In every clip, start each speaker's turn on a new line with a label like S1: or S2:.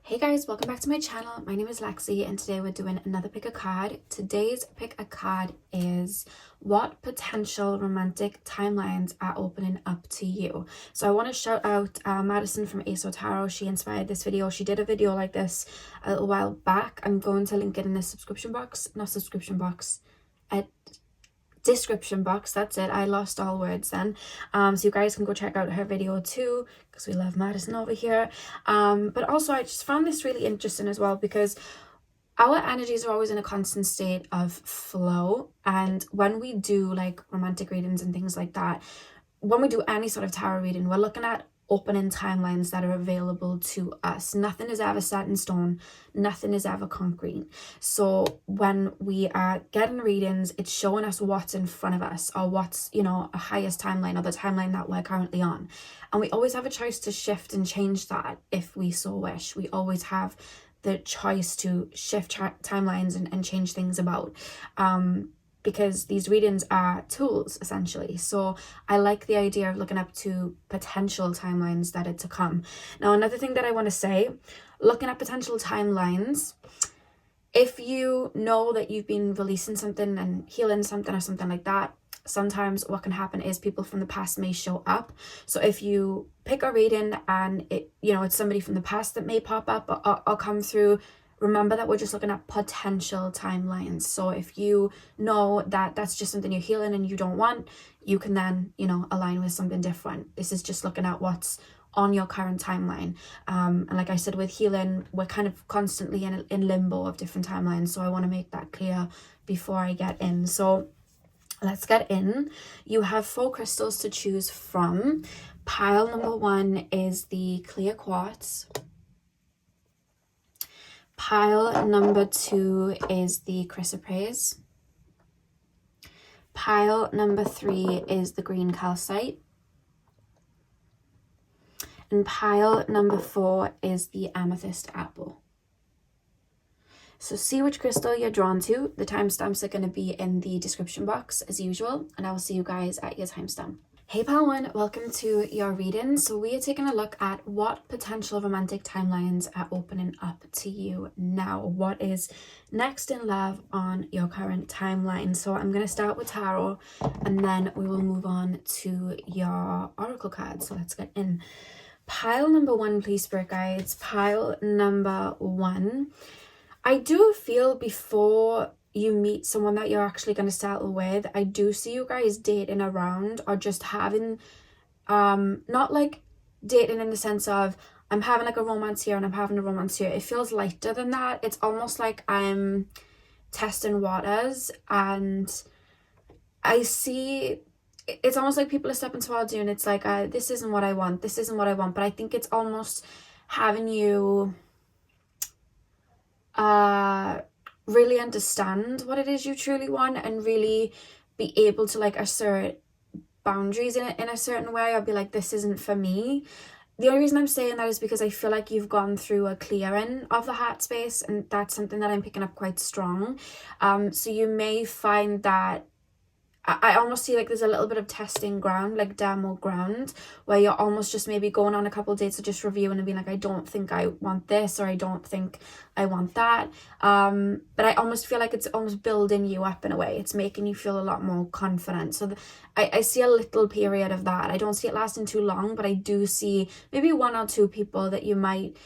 S1: Hey guys, welcome back to my channel. My name is Lexi and today we're doing another pick a card. Today's pick a card is what potential romantic timelines are opening up to you. So I want to shout out Madison from ASO Tarot. She inspired this video. She did a video like this a little while back. I'm going to link it in the description box, that's it. I lost all words then. So you guys can go check out her video too, because we love Madison over here. But also I just found this really interesting as well, because our energies are always in a constant state of flow, and when we do like romantic readings and things like that, when we do any sort of tarot reading, we're looking at opening timelines that are available to us. Nothing is ever set in stone, nothing is ever concrete. So when we are getting readings, it's showing us what's in front of us, or what's, you know, a highest timeline, or the timeline that we're currently on. And we always have a choice to shift and change that if we so wish. We always have the choice to shift timelines and change things about. Because these readings are tools, essentially. So I like the idea of looking up to potential timelines that are to come. Now, another thing that I want to say, looking at potential timelines, if you know that you've been releasing something and healing something or something like that, sometimes what can happen is people from the past may show up. So if you pick a reading and it's somebody from the past that may pop up or come through, remember that we're just looking at potential timelines. So if you know that that's just something you're healing and you don't want, you can then, align with something different. This is just looking at what's on your current timeline. And like I said, with healing, we're kind of constantly in limbo of different timelines. So I want to make that clear before I get in. So let's get in. You have 4 crystals to choose from. Pile number 1 is the clear quartz. Pile number 2 is the chrysoprase. Pile number 3 is the green calcite. And pile number 4 is the amethyst apple. So see which crystal you're drawn to. The timestamps are going to be in the description box as usual, and I will see you guys at your timestamp. Hey pile 1, welcome to your reading. So we are taking a look at what potential romantic timelines are opening up to you now. What is next in love on your current timeline? So I'm going to start with tarot and then we will move on to your oracle cards. So let's get in. Pile number 1, please, spirit guides. Pile number 1. I do feel before you meet someone that you're actually going to settle with, I do see you guys dating around, or just having, not like dating in the sense of I'm having like a romance here and I'm having a romance here. It feels lighter than that. It's almost like I'm testing waters, and I see it's almost like people are stepping towards you and it's like, this isn't what I want. But I think it's almost having you really understand what it is you truly want, and really be able to like assert boundaries in a certain way, or be like, this isn't for me. The only reason I'm saying that is because I feel like you've gone through a clearing of the heart space, and that's something that I'm picking up quite strong. So you may find that I almost see like there's a little bit of testing ground, like demo ground, where you're almost just maybe going on a couple of dates of just reviewing and being like, I don't think I want this, or I don't think I want that. But I almost feel like it's almost building you up in a way. It's making you feel a lot more confident. So I see a little period of that. I don't see it lasting too long, but I do see maybe 1 or 2 people that you might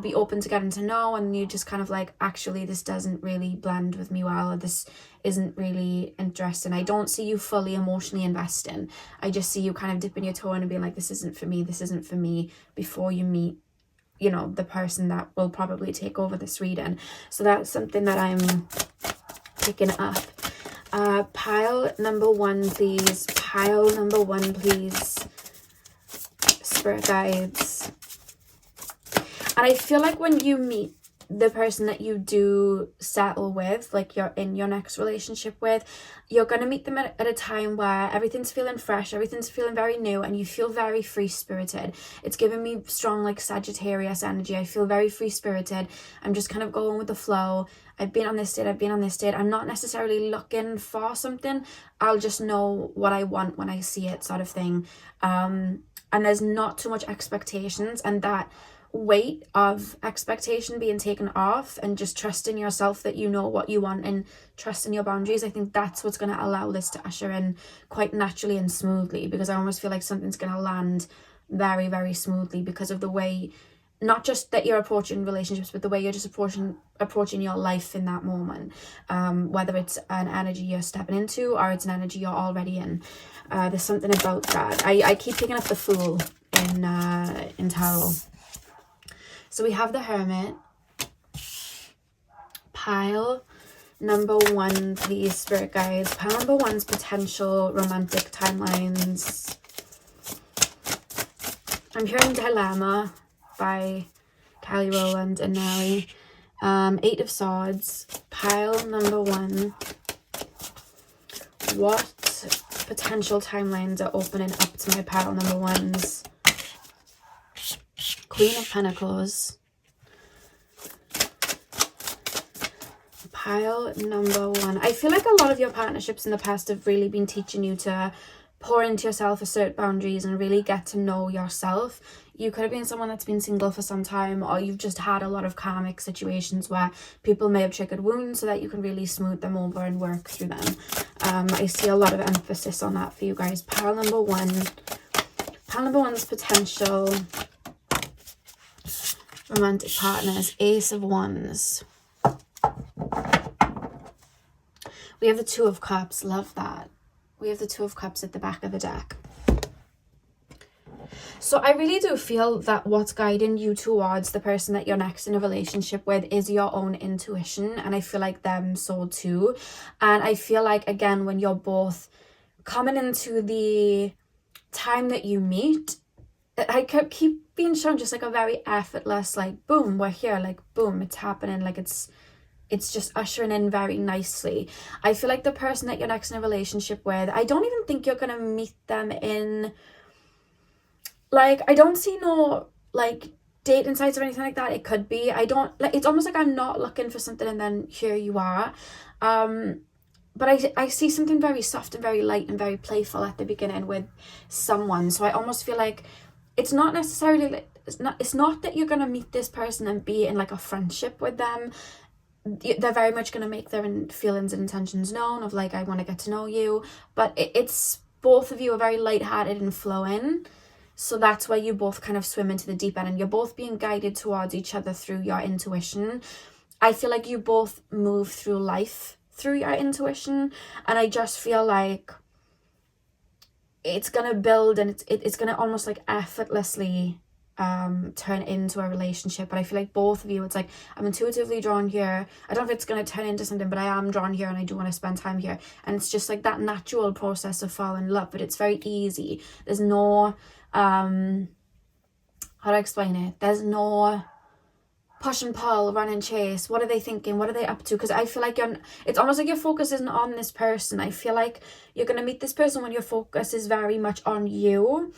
S1: be open to getting to know, and you just kind of like, actually this doesn't really blend with me well, or this isn't really interesting. I don't see you fully emotionally investing. I just see you kind of dipping your toe in and being like, this isn't for me, before you meet the person that will probably take over this reading. So that's something that I'm picking up. Pile number 1, please. Pile number 1, please, spirit guides. And I feel like when you meet the person that you do settle with, like you're in your next relationship with, you're going to meet them at a time where everything's feeling fresh, everything's feeling very new, and you feel very free-spirited. It's giving me strong like Sagittarius energy. I feel very free-spirited. I'm just kind of going with the flow. I've been on this date. I'm not necessarily looking for something. I'll just know what I want when I see it, sort of thing. And there's not too much expectations, and that weight of expectation being taken off and just trusting yourself that you know what you want and trusting your boundaries. I think that's what's going to allow this to usher in quite naturally and smoothly, because I almost feel like something's going to land very, very smoothly because of the way, not just that you're approaching relationships, but the way you're just approaching your life in that moment, whether it's an energy you're stepping into or it's an energy you're already in. There's something about that. I keep picking up the Fool in tarot. So we have the Hermit. Pile number 1, please, Spirit Guides. Pile number 1's potential romantic timelines. I'm hearing Dilemma by Kelly Rowland and Nelly. 8 of Swords. Pile number 1. What potential timelines are opening up to my pile number 1's? Queen of Pentacles. Pile number 1. I feel like a lot of your partnerships in the past have really been teaching you to pour into yourself, assert boundaries, and really get to know yourself. You could have been someone that's been single for some time, or you've just had a lot of karmic situations where people may have triggered wounds so that you can really smooth them over and work through them. I see a lot of emphasis on that for you guys. Pile number 1. Pile number 1's potential romantic partners. Ace of Wands. We have the Two of Cups. Love that. We have the Two of Cups at the back of the deck. So I really do feel that what's guiding you towards the person that you're next in a relationship with is your own intuition. And I feel like them so too. And I feel like, again, when you're both coming into the time that you meet, I keep being shown just like a very effortless, like, boom, we're here, like, boom, it's happening, like it's just ushering in very nicely. I feel like the person that you're next in a relationship with, I don't even think you're gonna meet them in, like, I don't see no, like, dating sites or anything like that. It could be, I don't, like, it's almost like I'm not looking for something and then here you are. But I see something very soft and very light and very playful at the beginning with someone. So I almost feel like it's not necessarily, like, it's not that you're gonna meet this person and be in like a friendship with them. They're very much gonna make their feelings and intentions known of like, I want to get to know you. But it's both of you are very lighthearted and flowing. So that's where you both kind of swim into the deep end and you're both being guided towards each other through your intuition. I feel like you both move through life through your intuition, and I just feel like it's gonna build and it's gonna almost like effortlessly turn into a relationship. But I feel like both of you, it's like, I'm intuitively drawn here. I don't know if it's going to turn into something, but I am drawn here and I do want to spend time here. And it's just like that natural process of falling in love, but it's very easy. There's no how do I explain it? There's no push and pull, run and chase. What are they thinking? What are they up to? Because I feel like it's almost like your focus isn't on this person. I feel like you're going to meet this person when your focus is very much on you,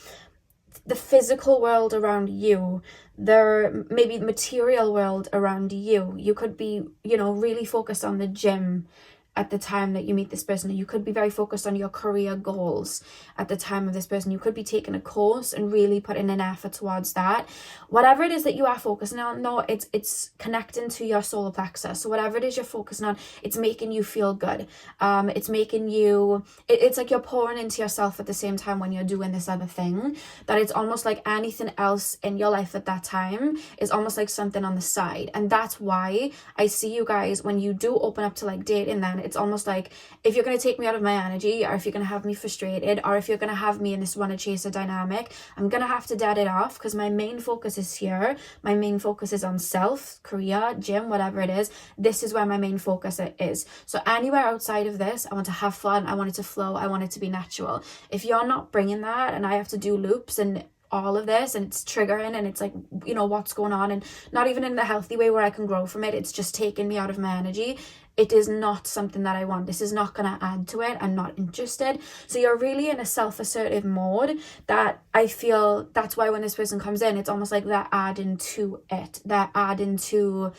S1: the physical world around you, the maybe material world around you. You could be, really focused on the gym at the time that you meet this person. You could be very focused on your career goals at the time of this person. You could be taking a course and really putting an effort towards that. Whatever it is that you are focusing on, no, it's connecting to your solar plexus. So whatever it is you're focusing on, it's making you feel good. It's making you, it's like you're pouring into yourself at the same time when you're doing this other thing, that it's almost like anything else in your life at that time is almost like something on the side. And that's why I see you guys, when you do open up to like dating, then it's almost like, if you're going to take me out of my energy, or if you're going to have me frustrated, or if you're going to have me in this wanna chaser dynamic, I'm going to have to dead it off, because my main focus is here. My main focus is on self, career, gym, whatever it is. This is where my main focus is. So anywhere outside of this, I want to have fun. I want it to flow. I want it to be natural. If you're not bringing that, and I have to do loops and all of this, and it's triggering, and it's like, what's going on, and not even in the healthy way where I can grow from it, it's just taking me out of my energy. It is not something that I want. This is not going to add to it. I'm not interested. So you're really in a self-assertive mode that I feel that's why when this person comes in, it's almost like they're adding to it. They're adding to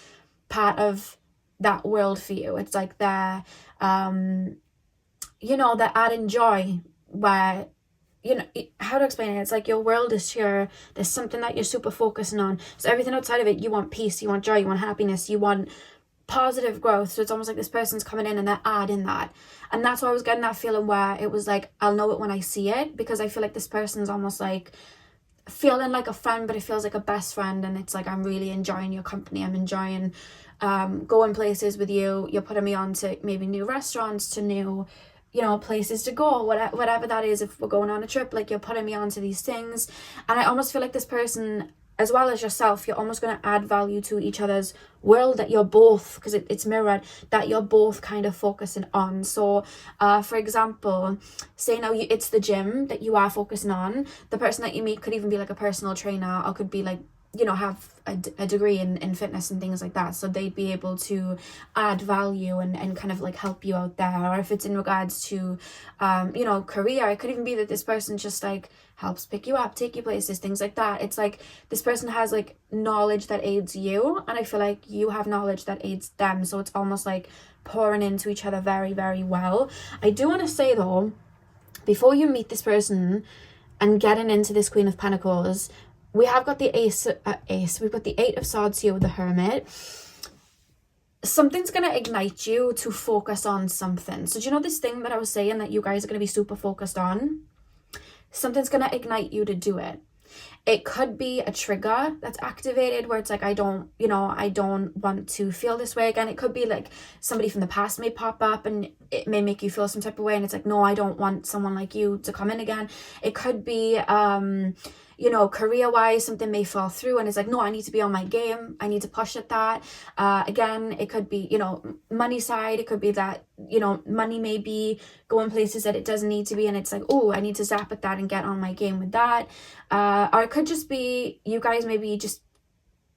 S1: part of that world for you. It's like they're adding joy where you know, how to explain it? It's like your world is here. There's something that you're super focusing on. So everything outside of it, you want peace, you want joy, you want happiness, you want positive growth. So it's almost like this person's coming in and they're adding that. And that's why I was getting that feeling where it was like, I'll know it when I see it, because I feel like this person's almost like feeling like a friend, but it feels like a best friend. And it's like, I'm really enjoying your company. I'm enjoying going places with you. You're putting me on to maybe new restaurants, to new, you know, places to go, whatever that is. If we're going on a trip, like, you're putting me onto these things. And I almost feel like this person, as well as yourself, you're almost going to add value to each other's world, that you're both, because it's mirrored, that you're both kind of focusing on. So for example, say now it's the gym that you are focusing on. The person that you meet could even be like a personal trainer, or could be like, you know, have a degree in fitness and things like that. So they'd be able to add value and kind of like help you out there. Or if it's in regards to, you know, career, it could even be that this person just like helps pick you up, take you places, things like that. It's like this person has like knowledge that aids you, and I feel like you have knowledge that aids them. So it's almost like pouring into each other very, very well. I do want to say though, before you meet this person and getting into this Queen of Pentacles, we have got the we've got the Eight of Swords here with the Hermit. Something's going to ignite you to focus on something. So do you know this thing that I was saying that you guys are going to be super focused on? Something's going to ignite you to do it. It could be a trigger that's activated where it's like, I don't want to feel this way again. It could be like somebody from the past may pop up and it may make you feel some type of way. And it's like, no, I don't want someone like you to come in again. It could be, you know, career-wise, something may fall through and it's like, no, I need to be on my game. I need to push at that. Again, it could be, you know, money side. It could be that, you know, money may be going places that it doesn't need to be. And it's like, oh, I need to zap at that and get on my game with that. Or it could just be you guys maybe just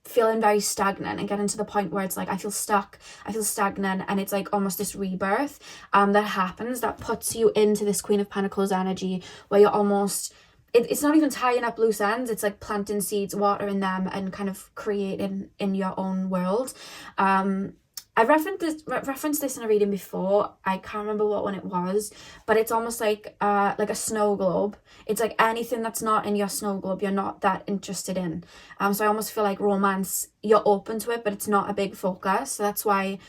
S1: feeling very stagnant and getting to the point where it's like, I feel stuck, I feel stagnant, and it's like almost this rebirth that happens, that puts you into this Queen of Pentacles energy where you're almost, it's not even tying up loose ends, it's like planting seeds, watering them, and kind of creating in your own world. I referenced this in a reading before. I can't remember what one it was, but it's almost like a snow globe. It's like anything that's not in your snow globe, you're not that interested in. So I almost feel like romance, you're open to it, but it's not a big focus. So that's why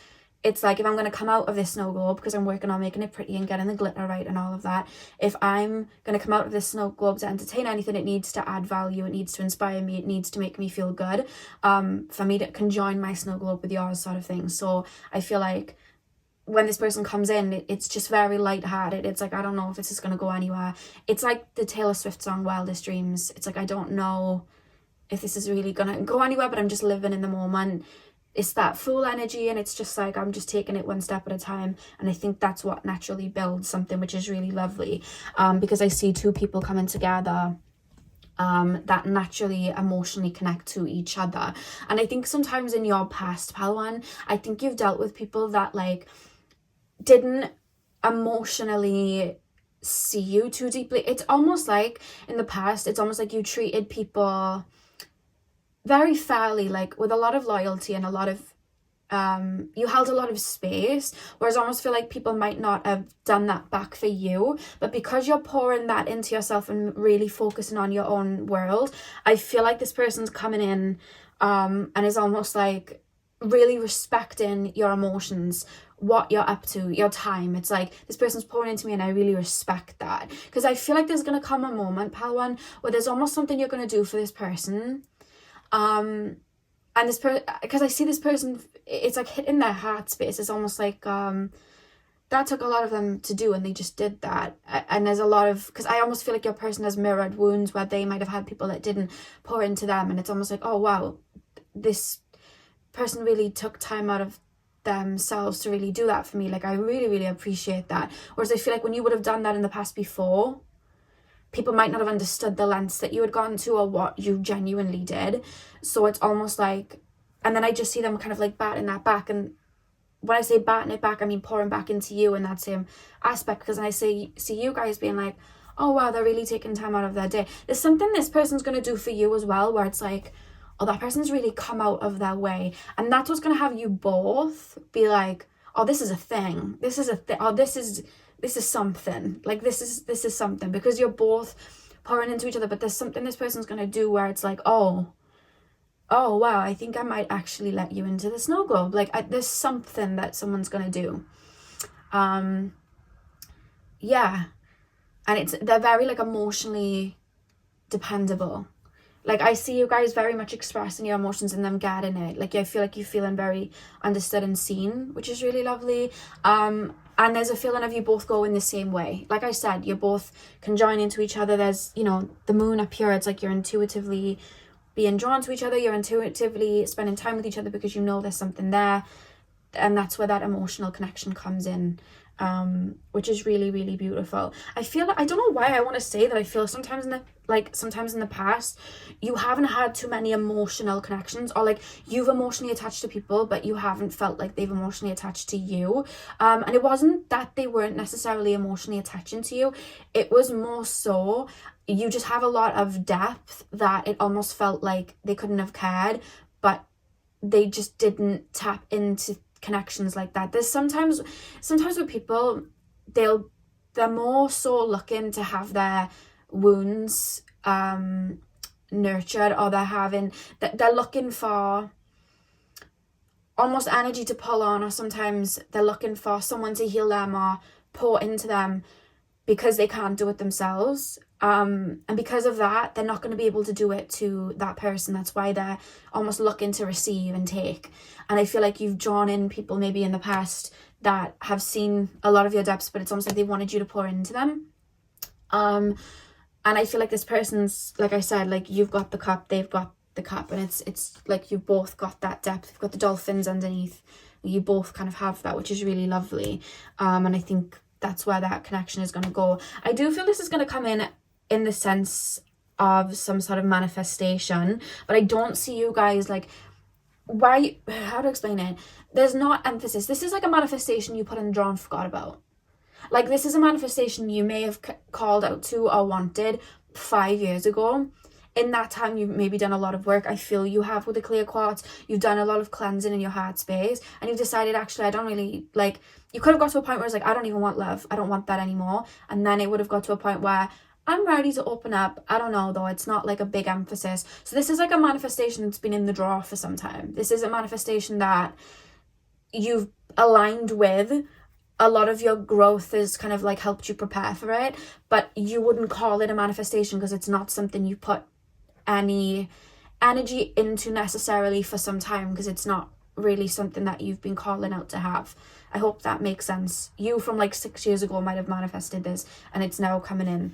S1: it's like, if I'm going to come out of this snow globe, because I'm working on making it pretty and getting the glitter right and all of that, if I'm going to come out of this snow globe to entertain anything, it needs to add value, it needs to inspire me, it needs to make me feel good, for me to conjoin my snow globe with yours, sort of thing. So I feel like when this person comes in, it's just very lighthearted. It's like, I don't know if this is going to go anywhere. It's like the Taylor Swift song Wildest Dreams. It's like, I don't know if this is really going to go anywhere, but I'm just living in the moment. It's that full energy, and it's just like, I'm just taking it one step at a time. And I think that's what naturally builds something, which is really lovely, because I see two people coming together that naturally emotionally connect to each other. And I think sometimes in your past, Palwan, I think you've dealt with people that like didn't emotionally see you too deeply. It's almost like in the past, it's almost like you treated people very fairly, like with a lot of loyalty and a lot of you held a lot of space, whereas I almost feel like people might not have done that back for you. But because you're pouring that into yourself and really focusing on your own world, I feel like this person's coming in and is almost like really respecting your emotions, what you're up to, your time. It's like, this person's pouring into me and I really respect that, because I feel like there's going to come a moment, Palwan, where there's almost something you're going to do for this person, and this because I see this person, it's like hitting their heart space. It's almost like that took a lot of them to do, and they just did that. And there's a lot of, because I almost feel like your person has mirrored wounds where they might have had people that didn't pour into them, and it's almost like, oh wow, this person really took time out of themselves to really do that for me. Like, I really, really appreciate that. Whereas I feel like when you would have done that in the past before, people might not have understood the lengths that you had gone to or what you genuinely did. So it's almost like, and then I just see them kind of like batting that back. And when I say batting it back, I mean pouring back into you in that same aspect, because I see you guys being like, oh wow, they're really taking time out of their day. There's something this person's going to do for you as well, where it's like, oh, that person's really come out of their way. And that's what's going to have you both be like, oh, this is a thing. This is a thing. Oh, this is this is something. Like, this is something, because you're both pouring into each other, but there's something this person's going to do where it's like, oh wow, I think I might actually let you into the snow globe. Like, there's something that someone's going to do. Yeah. And they're very, like, emotionally dependable. Like, I see you guys very much expressing your emotions and them getting it. Like, I feel like you're feeling very understood and seen, which is really lovely. And there's a feeling of you both going the same way. Like I said, you both can join into each other. There's, you know, the moon up here. It's like you're intuitively being drawn to each other. You're intuitively spending time with each other because you know there's something there. And that's where that emotional connection comes in. Which is really, really beautiful. I feel like, I don't know why I want to say that, I feel sometimes in the past you haven't had too many emotional connections, or like you've emotionally attached to people but you haven't felt like they've emotionally attached to you, and it wasn't that they weren't necessarily emotionally attaching to you, it was more so you just have a lot of depth that it almost felt like they couldn't have cared, but they just didn't tap into connections like that. There's sometimes with people, they're more so looking to have their wounds nurtured, or they're looking for almost energy to pull on, or sometimes they're looking for someone to heal them or pour into them because they can't do it themselves. And because of that, they're not going to be able to do it to that person. That's why they're almost looking to receive and take. And I feel like you've drawn in people maybe in the past that have seen a lot of your depths, but it's almost like they wanted you to pour into them. And I feel like this person's, like I said, like you've got the cup, they've got the cup, and it's like you've both got that depth. You've got the dolphins underneath. You both kind of have that, which is really lovely. And I think that's where that connection is going to go. I do feel this is going to come in the sense of some sort of manifestation, but I don't see you guys like, how to explain it? There's not emphasis. This is like a manifestation you put in the drawer and forgot about. Like, this is a manifestation you may have called out to or wanted 5 years ago. In that time, you've maybe done a lot of work. I feel you have with the clear quartz. You've done a lot of cleansing in your heart space, and you've decided, actually, I don't really, like, you could have got to a point where it's like, I don't even want love. I don't want that anymore. And then it would have got to a point where I'm ready to open up. I don't know, though. It's not like a big emphasis. So this is like a manifestation that's been in the drawer for some time. This is a manifestation that you've aligned with. A lot of your growth has kind of like helped you prepare for it, but you wouldn't call it a manifestation because it's not something you put any energy into necessarily for some time, because it's not really something that you've been calling out to have. I hope that makes sense. You from like 6 years ago might have manifested this, and it's now coming in.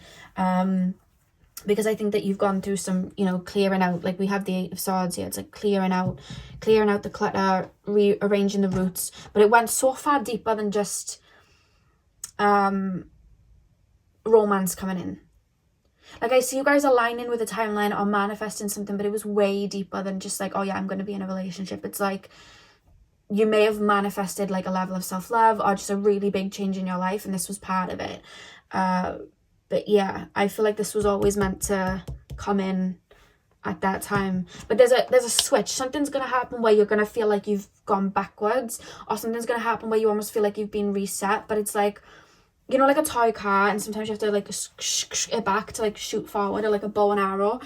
S1: Because I think that you've gone through some, you know, clearing out. Like, we have the 8 of Swords here. It's like clearing out the clutter, rearranging the roots. But it went so far deeper than just romance coming in. Like, I see you guys aligning with a timeline or manifesting something, but it was way deeper than just like, oh yeah, I'm going to be in a relationship. It's like you may have manifested like a level of self-love or just a really big change in your life, and this was part of it. But yeah, I feel like this was always meant to come in at that time. But there's a switch. Something's going to happen where you're going to feel like you've gone backwards, or something's going to happen where you almost feel like you've been reset. But it's like, you know, like a toy car, and sometimes you have to like it back to like shoot forward, or like a bow and arrow.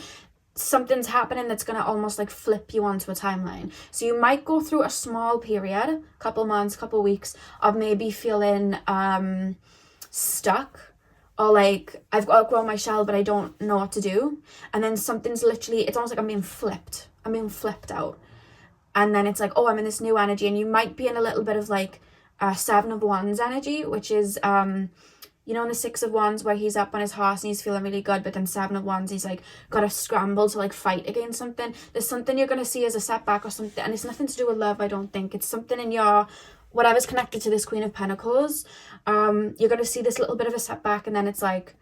S1: Something's happening that's going to almost like flip you onto a timeline. So you might go through a small period, couple months, couple weeks, of maybe feeling stuck, or like, I've got to grow my shell, but I don't know what to do. And then something's literally, it's almost like I'm being flipped out. And then it's like, oh, I'm in this new energy. And you might be in a little bit of like 7 of Wands energy, which is, you know, in the 6 of Wands where he's up on his horse and he's feeling really good, but then 7 of Wands, he's like got to scramble to like fight against something. There's something you're going to see as a setback or something. And it's nothing to do with love, I don't think. It's something in your, whatever's connected to this Queen of Pentacles. You're going to see this little bit of a setback, and then it's like,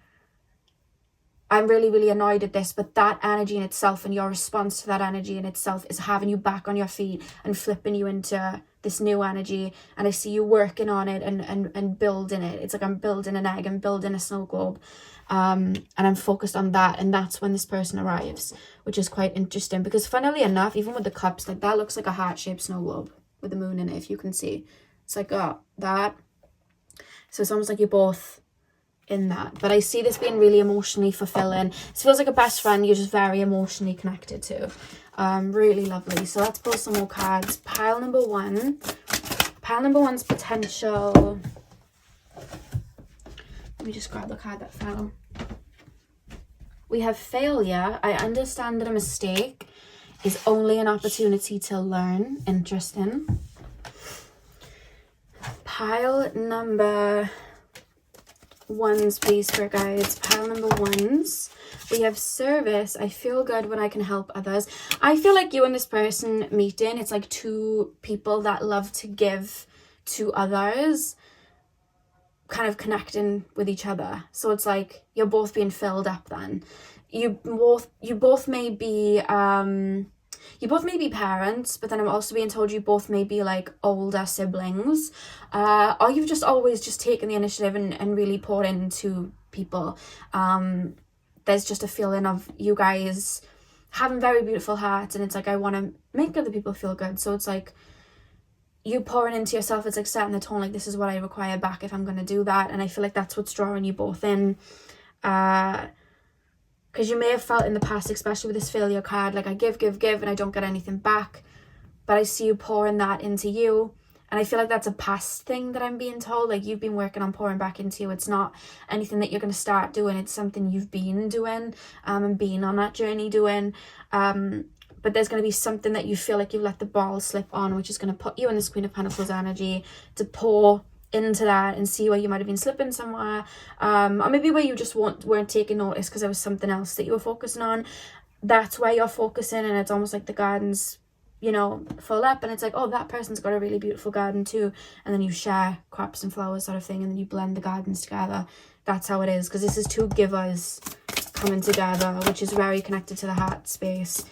S1: I'm really, really annoyed at this, but that energy in itself and your response to that energy in itself is having you back on your feet and flipping you into this new energy. And I see you working on it and building it. It's like I'm building an egg, I'm building a snow globe, and I'm focused on that. And that's when this person arrives, which is quite interesting, because funnily enough, even with the cups, like that looks like a heart-shaped snow globe with the moon in it, if you can see. It's like, oh, that. So it's almost like you're both in that. But I see this being really emotionally fulfilling. This feels like a best friend you're just very emotionally connected to. Really lovely. So let's pull some more cards. Pile number one. Pile number one's potential. Let me just grab the card that fell. We have failure. I understand that a mistake is only an opportunity to learn. Interesting. Pile number ones, please, for guides. Pile number ones. We have service. I feel good when I can help others. I feel like you and this person meeting, it's like two people that love to give to others, kind of connecting with each other. So it's like you're both being filled up then. You both may be parents, but then I'm also being told you both may be like older siblings, or you've just always just taken the initiative and really poured into people. There's just a feeling of you guys having very beautiful hearts, and it's like, I want to make other people feel good. So it's like you pouring into yourself, it's like setting the tone, like this is what I require back if I'm going to do that. And I feel like that's what's drawing you both in. Because you may have felt in the past, especially with this failure card, like I give, and I don't get anything back. But I see you pouring that into you. And I feel like that's a past thing that I'm being told. Like you've been working on pouring back into you. It's not anything that you're going to start doing. It's something you've been doing and been on that journey doing. But there's going to be something that you feel like you've let the ball slip on, which is going to put you in this Queen of Pentacles energy to pour into that and see where you might have been slipping somewhere, or maybe where you just weren't taking notice because there was something else that you were focusing on. That's where you're focusing, and it's almost like the garden's, you know, full up, and it's like, oh, that person's got a really beautiful garden too, and then you share crops and flowers sort of thing, and then you blend the gardens together. That's how it is, because this is two givers coming together, which is very connected to the heart space.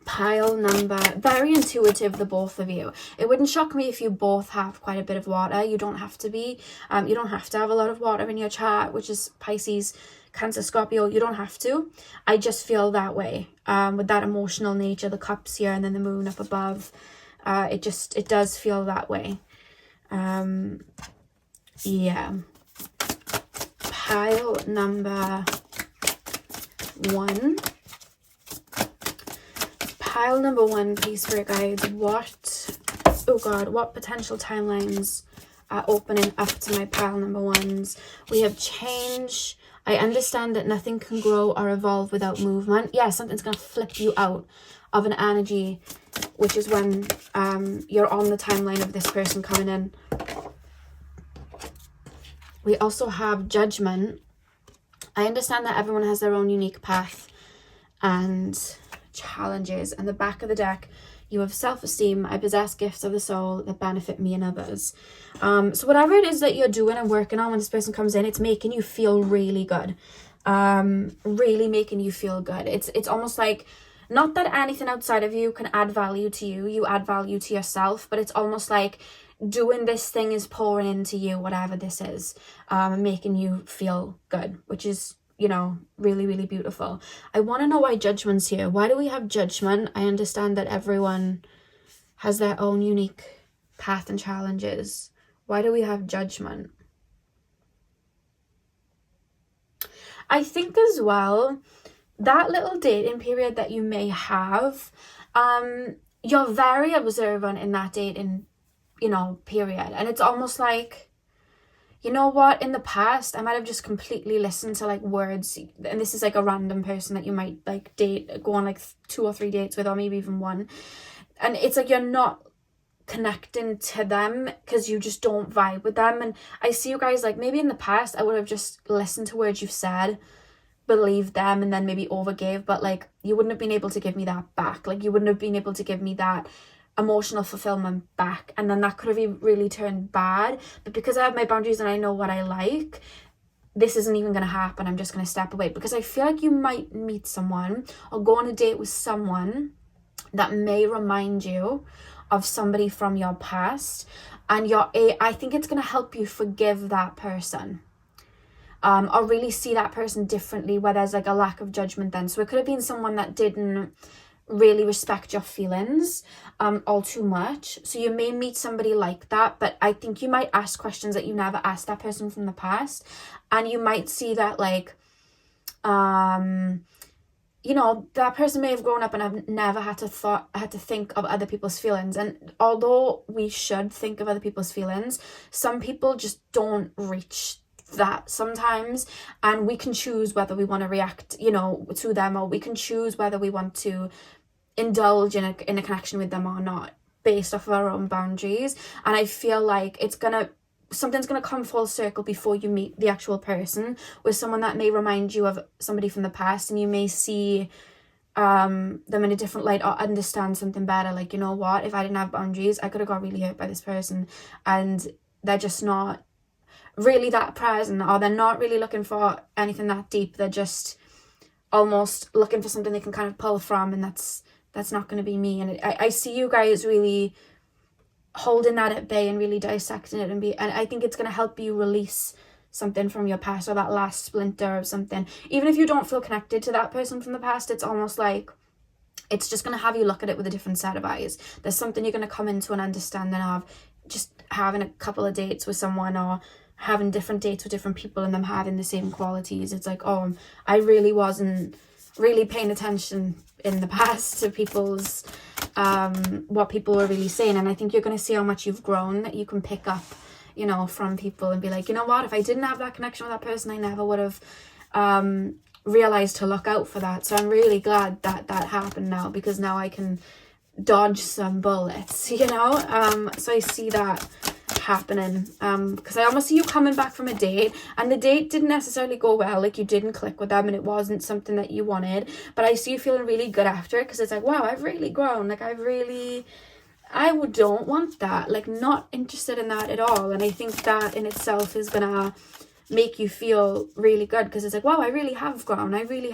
S1: Pile number, very intuitive, the both of you. It wouldn't shock me if you both have quite a bit of water. You don't have to be, you don't have to have a lot of water in your chart, which is Pisces, Cancer, Scorpio. You don't have to. I just feel that way, with that emotional nature, the cups here and then the moon up above. It does feel that way. Yeah. Pile number one. Pile number one, please, spirit guides. What potential timelines are opening up to my pile number ones? We have change. I understand that nothing can grow or evolve without movement. Yeah, something's going to flip you out of an energy, which is when you're on the timeline of this person coming in. We also have judgment. I understand that everyone has their own unique path and challenges. And the back of the deck, you have self-esteem. I possess gifts of the soul that benefit me and others. So whatever it is that you're doing and working on when this person comes in, it's making you feel really good. Really making you feel good. It's almost like, not that anything outside of you can add value to you. You add value to yourself, but it's almost like doing this thing is pouring into you, whatever this is, and making you feel good, which is, you know, really, really beautiful. I want to know why judgment's here. Why do we have judgment? I understand that everyone has their own unique path and challenges. Why do we have judgment? I think as well, that little dating period that you may have, you're very observant in that dating, you know, period. And it's almost like, you know what, in the past, I might have just completely listened to like words, and this is like a random person that you might like date, go on like 2 or 3 dates with, or maybe even one. And it's like you're not connecting to them because you just don't vibe with them. And I see you guys, like maybe in the past, I would have just listened to words you've said, believed them, and then maybe overgave, but like you wouldn't have been able to give me that back. Like you wouldn't have been able to give me that emotional fulfillment back, and then that could have really turned bad. But because I have my boundaries and I know what I like, this isn't even going to happen. I'm just going to step away, because I feel like you might meet someone or go on a date with someone that may remind you of somebody from your past, and I think it's going to help you forgive that person, or really see that person differently, where there's like a lack of judgment then. So it could have been someone that didn't really respect your feelings all too much. So you may meet somebody like that, but I think you might ask questions that you never asked that person from the past, and you might see that like you know, that person may have grown up and have never had to think of other people's feelings. And although we should think of other people's feelings, some people just don't reach that sometimes, and we can choose whether we want to react, you know, to them, or we can choose whether we want to indulge in a connection with them or not, based off of our own boundaries. And I feel like something's gonna come full circle before you meet the actual person, with someone that may remind you of somebody from the past, and you may see them in a different light, or understand something better. Like, you know what, if I didn't have boundaries, I could have got really hurt by this person, and they're just not really that present, or they're not really looking for anything that deep. They're just almost looking for something they can kind of pull from, and that's not going to be me. And I see you guys really holding that at bay and really dissecting it, and I think it's going to help you release something from your past, or that last splinter of something. Even if you don't feel connected to that person from the past, it's almost like it's just going to have you look at it with a different set of eyes. There's something you're going to come into an understanding of, just having a couple of dates with someone, or having different dates with different people, and them having the same qualities. It's like, oh, I really wasn't really paying attention in the past to people's what people were really saying. And I think you're going to see how much you've grown, that you can pick up, you know, from people, and be like, you know what, if I didn't have that connection with that person, I never would have realized to look out for that. So I'm really glad that happened now, because now I can dodge some bullets, you know. So I see that happening, because I almost see you coming back from a date, and the date didn't necessarily go well, like you didn't click with them, and it wasn't something that you wanted, but I see you feeling really good after it, because it's like, wow, I've really grown, like I don't want that, like not interested in that at all. And I think that in itself is gonna make you feel really good, because it's like, wow, I really have grown, I really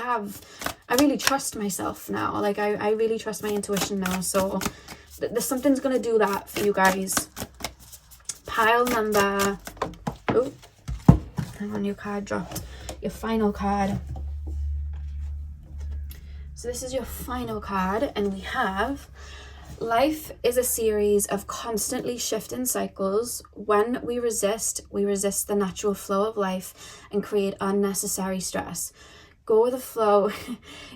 S1: trust myself now, like I really trust my intuition now. So there's something's gonna do that for you guys. Pile number, oh, hang on, your card dropped, your final card. So this is your final card, and we have, life is a series of constantly shifting cycles. When we resist the natural flow of life and create unnecessary stress. Go with the flow.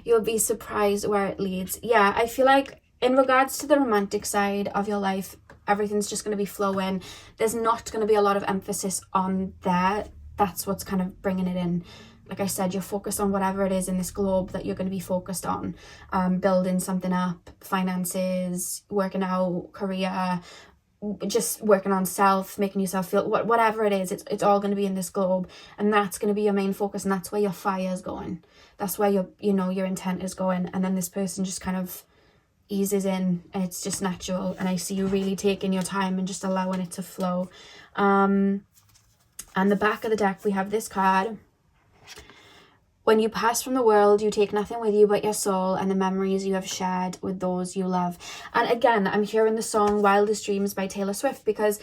S1: You'll be surprised where it leads. Yeah, I feel like in regards to the romantic side of your life, everything's just going to be flowing. There's not going to be a lot of emphasis on that. That's what's kind of bringing it in. Like I said, you're focused on whatever it is in this globe that you're going to be focused on. Building something up, finances, working out, career, just working on self, making yourself feel, whatever it is, it's all going to be in this globe. And that's going to be your main focus, and that's where your fire is going. That's where your intent is going. And then this person just kind of eases in, and it's just natural. And I see you really taking your time and just allowing it to flow. And the back of the deck, we have this card. When you pass from the world, you take nothing with you but your soul and the memories you have shared with those you love. And again, I'm hearing the song Wildest Dreams by Taylor Swift, because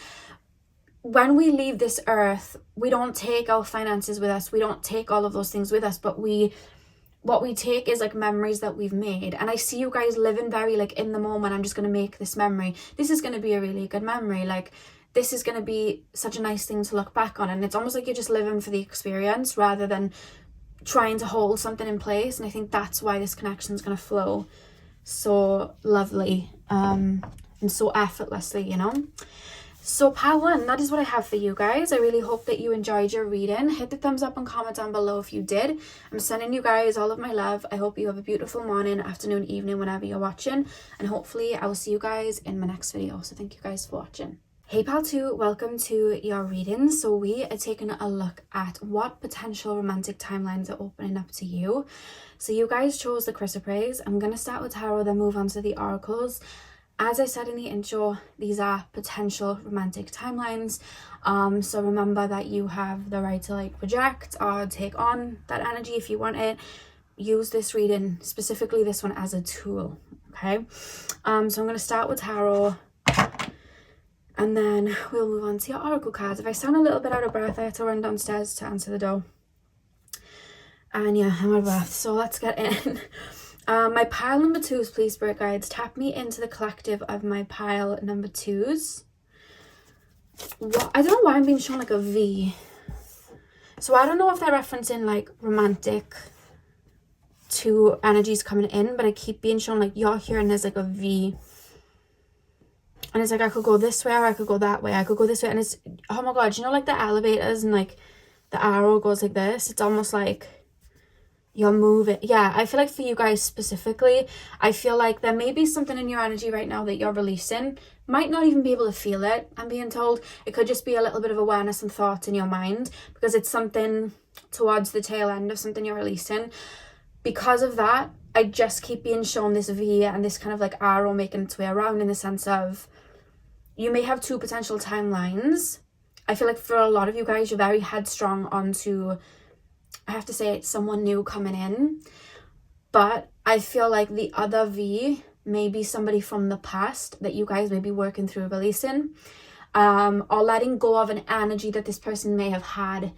S1: when we leave this earth, we don't take our finances with us, we don't take all of those things with us, but what we take is like memories that we've made. And I see you guys living very like in the moment. I'm just going to make this memory. This is going to be a really good memory. Like, this is going to be such a nice thing to look back on. And it's almost like you're just living for the experience rather than trying to hold something in place. And I think that's why this connection is going to flow so lovely and so effortlessly, you know. So part one, that is what I have for you guys. I really hope that you enjoyed your reading. Hit the thumbs up and comment down below if you did. I'm sending you guys all of my love. I hope you have a beautiful morning, afternoon, evening, whenever you're watching. And hopefully I will see you guys in my next video. So thank you guys for watching. Hey pal 2, welcome to your reading. So we are taking a look at what potential romantic timelines are opening up to you. So you guys chose the chrysoprase. I'm going to start with tarot, then move on to the oracles. As I said in the intro, these are potential romantic timelines. So remember that you have the right to like project or take on that energy if you want it. Use this reading, specifically this one, as a tool. Okay. So I'm going to start with tarot, and then we'll move on to your oracle cards. If I sound a little bit out of breath, I had to run downstairs to answer the door. And yeah, I'm out of breath. So let's get in. My pile number 2s, please, Spirit Guides. Tap me into the collective of my pile number 2s. I don't know why I'm being shown like a V. So I don't know if they're referencing like romantic two energies coming in, but I keep being shown like you're here and there's like a V. And it's like I could go this way or I could go that way. I could go this way. And it's, oh my God, you know, like the elevators and like the arrow goes like this. It's almost like you're moving. Yeah, I feel like for you guys specifically, I feel like there may be something in your energy right now that you're releasing. Might not even be able to feel it, I'm being told. It could just be a little bit of awareness and thought in your mind because it's something towards the tail end of something you're releasing. Because of that, I just keep being shown this V and this kind of like arrow making its way around in the sense of you may have two potential timelines. I feel like for a lot of you guys, you're very headstrong onto, I have to say, it's someone new coming in. But I feel like the other V may be somebody from the past that you guys may be working through releasing, or letting go of an energy that this person may have had,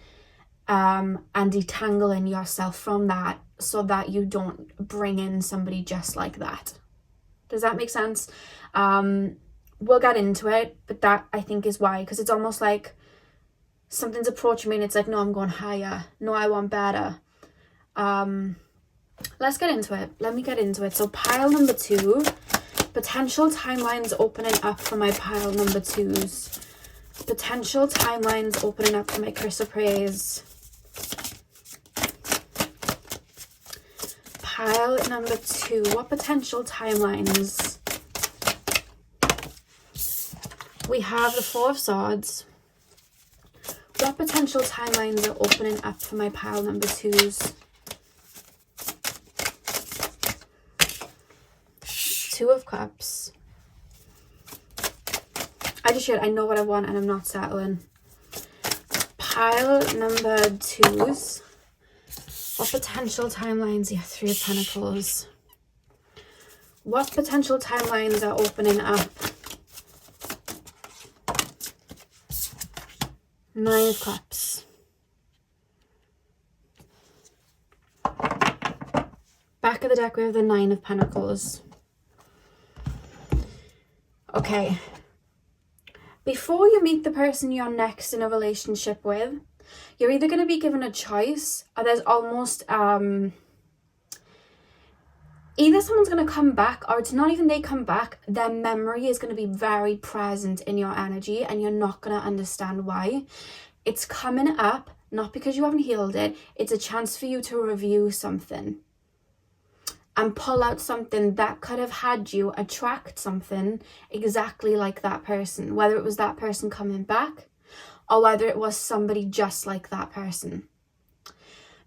S1: and detangling yourself from that so that you don't bring in somebody just like that. Does that make sense? We'll get into it, but that I think is why, because it's almost like something's approaching me and it's like, no, I'm going higher. No, I want better. Let's get into it. Let me get into it. So pile number 2, potential timelines opening up for my pile number 2s. Potential timelines opening up for my chrysoprase. Pile number 2, what potential timelines? We have the 4 of Swords. What potential timelines are opening up for my pile number 2s? 2 of Cups. I just shared, I know what I want and I'm not settling. Pile number 2s. What potential timelines? Yeah, 3 of Pentacles. What potential timelines are opening up? 9 of Cups. Back of the deck, we have the 9 of Pentacles. Okay. Before you meet the person you're next in a relationship with, you're either going to be given a choice, or there's almost either someone's going to come back, or it's not even they come back, their memory is going to be very present in your energy and you're not going to understand why. It's coming up, not because you haven't healed it, it's a chance for you to review something and pull out something that could have had you attract something exactly like that person, whether it was that person coming back or whether it was somebody just like that person.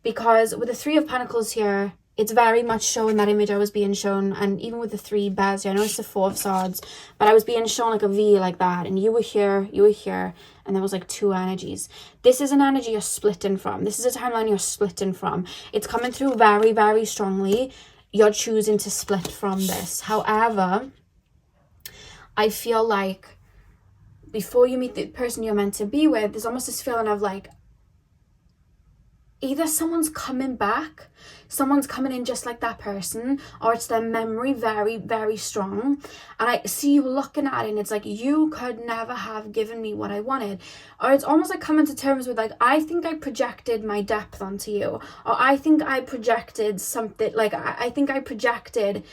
S1: Because with the 3 of Pentacles here, it's very much showing that image I was being shown, and even with the 3 bears here, I know it's the 4 of Swords, but I was being shown like a V like that, and you were here, and there was like 2 energies. This is an energy you're splitting from. This is a timeline you're splitting from. It's coming through very, very strongly. You're choosing to split from this. However, I feel like before you meet the person you're meant to be with, there's almost this feeling of like, either someone's coming back, someone's coming in just like that person, or it's their memory very, very strong. And I see you looking at it and it's like, you could never have given me what I wanted. Or it's almost like coming to terms with like, I think I projected my depth onto you. Or I think I projected something, like I think I projected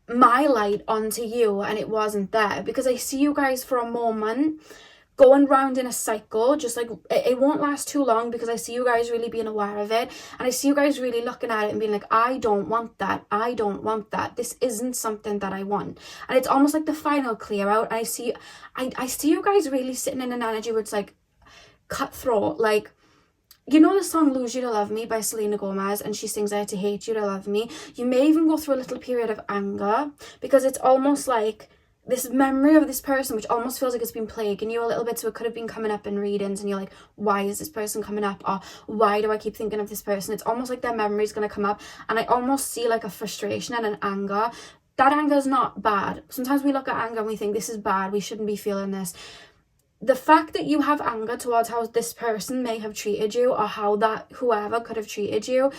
S1: my light onto you and it wasn't there. Because I see you guys for a moment going round in a cycle, just like it won't last too long, because I see you guys really being aware of it, and I see you guys really looking at it and being like, I don't want that, this isn't something that I want. And it's almost like the final clear out. I see you guys really sitting in an energy where it's like cutthroat. Like, you know the song Lose You to Love Me by Selena Gomez, and she sings I had to hate you to love me. You may even go through a little period of anger, because it's almost like this memory of this person, which almost feels like it's been plaguing you a little bit. So it could have been coming up in readings and you're like, why is this person coming up? Or why do I keep thinking of this person? It's almost like their memory is going to come up. And I almost see like a frustration and an anger. That anger is not bad. Sometimes we look at anger and we think this is bad, we shouldn't be feeling this. The fact that you have anger towards how this person may have treated you, or how that whoever could have treated you,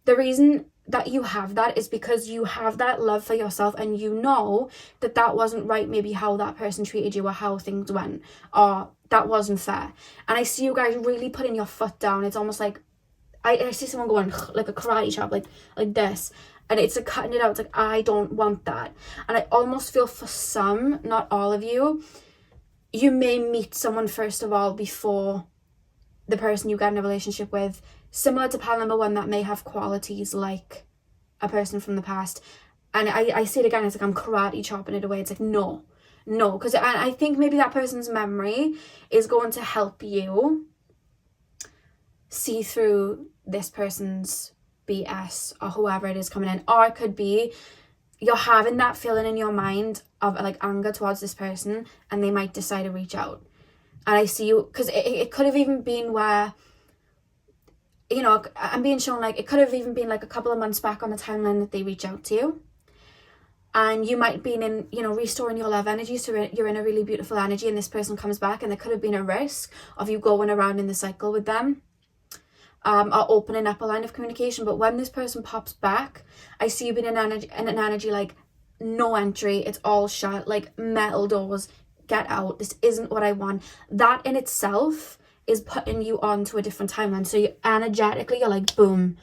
S1: the reason that you have that is because you have that love for yourself, and you know that that wasn't right, maybe how that person treated you or how things went, or that wasn't fair. And I see you guys really putting your foot down. It's almost like I see someone going like a karate chop, like this, and it's like cutting it out. It's like, I don't want that. And I almost feel for some, not all of you, you may meet someone first of all before the person you get in a relationship with, similar to pile number 1, that may have qualities like a person from the past. And I see it again, it's like I'm karate chopping it away. It's like, no, because I think maybe that person's memory is going to help you see through this person's BS or whoever it is coming in. Or it could be you're having that feeling in your mind of like anger towards this person, and they might decide to reach out. And I see you, because it could have even been where, you know, I'm being shown like it could have even been like a couple of months back on the timeline that they reach out to you. And you might be in, you know, restoring your love energy, so you're in a really beautiful energy, and this person comes back, and there could have been a risk of you going around in the cycle with them, or opening up a line of communication. But when this person pops back, I see you being in an energy like no entry, it's all shut, like metal doors, get out, this isn't what I want. That in itself is putting you on to a different timeline. So you energetically, you're like boom,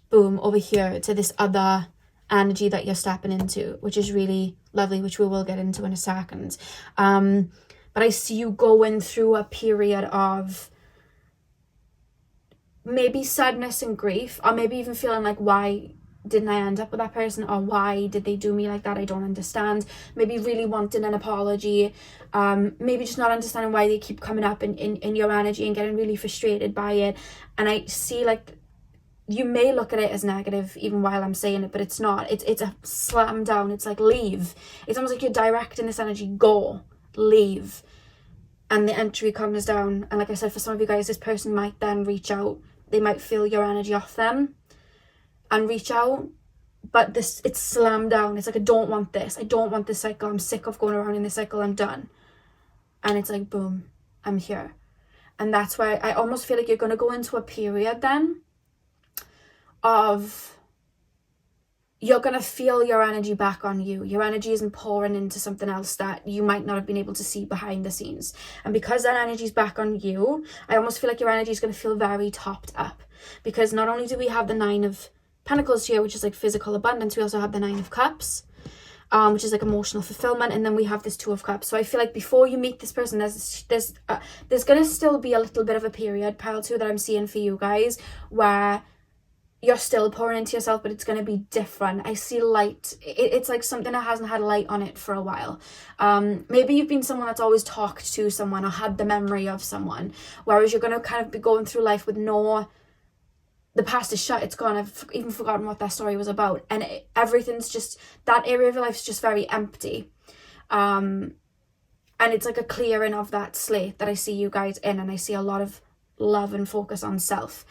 S1: boom, over here to this other energy that you're stepping into, which is really lovely, which we will get into in a second. But I see you going through a period of maybe sadness and grief, or maybe even feeling like, why didn't I end up with that person, or why did they do me like that? I don't understand. Maybe really wanting an apology, maybe just not understanding why they keep coming up in your energy and getting really frustrated by it. And I see like you may look at it as negative even while I'm saying it, but it's not. It's a slam down. It's like, leave. It's almost like you're directing this energy, go, leave. And the entry comes down. And like I said, for some of you guys, this person might then reach out. They might feel your energy off them and reach out, but it's slammed down. It's like, I don't want this. I don't want this cycle. I'm sick of going around in this cycle. I'm done. And it's like, boom, I'm here. And that's why I almost feel like you're going to go into a period then of, you're going to feel your energy back on you. Your energy isn't pouring into something else that you might not have been able to see behind the scenes. And because that energy's back on you, I almost feel like your energy is going to feel very topped up. Because not only do we have the 9 of Pentacles here, which is like physical abundance, we also have the 9 of Cups, which is like emotional fulfillment, and then we have this 2 of Cups. So I feel like before you meet this person, there's going to still be a little bit of a period, pile 2, that I'm seeing for you guys, where you're still pouring into yourself, but it's going to be different. I see light. It's like something that hasn't had light on it for a while. Maybe you've been someone that's always talked to someone or had the memory of someone, whereas you're going to kind of be going through life with the past is shut, it's gone, I've even forgotten what that story was about, and everything's just, that area of your life is just very empty. And it's like a clearing of that slate that I see you guys in, and I see a lot of love and focus on self.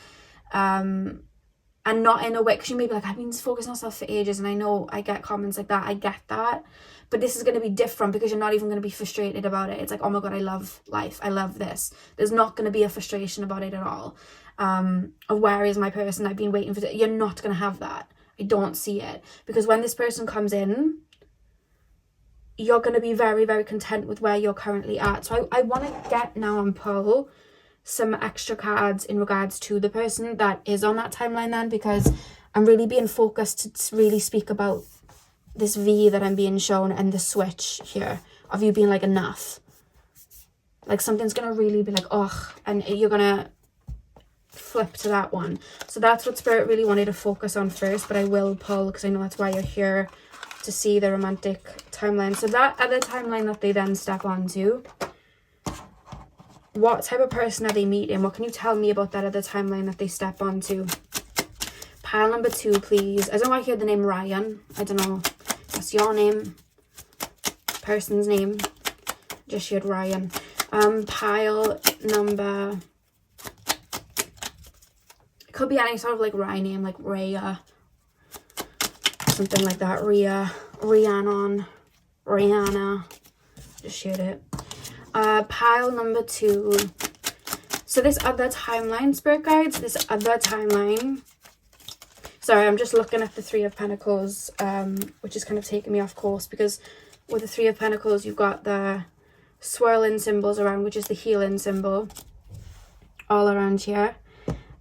S1: And not in a way, because you may be like, I've been focusing on self for ages, and I know I get comments like that, I get that, but this is going to be different because you're not even going to be frustrated about it. It's like, oh my god, I love life, I love this. There's not going to be a frustration about it at all. Of where is my person, I've been waiting for you're not going to have that. I don't see it, because when this person comes in, you're going to be very, very content with where you're currently at. So I want to get now and pull some extra cards in regards to the person that is on that timeline then, because I'm really being focused to really speak about this V that I'm being shown, and the switch here of you being like, enough. Like something's going to really be like, ugh, and you're going to flip to that one. So that's what Spirit really wanted to focus on first, but I will pull because I know that's why you're here, to see the romantic timeline. So that other timeline that they then step onto, what type of person are they meeting? What can you tell me about that other timeline that they step onto? Pile number 2, please. I don't know why I hear the name Ryan. I don't know. That's your name. Person's name. Just heard Ryan. Pile number... could be any sort of like Ryan name, like Rhea, something like that. Rhea, Rhiannon, Rihanna, just shared it. Pile number 2. So this other timeline, Spirit Guides, this other timeline. Sorry, I'm just looking at the Three of Pentacles, which is kind of taking me off course, because with the Three of Pentacles, you've got the swirling symbols around, which is the healing symbol, all around here.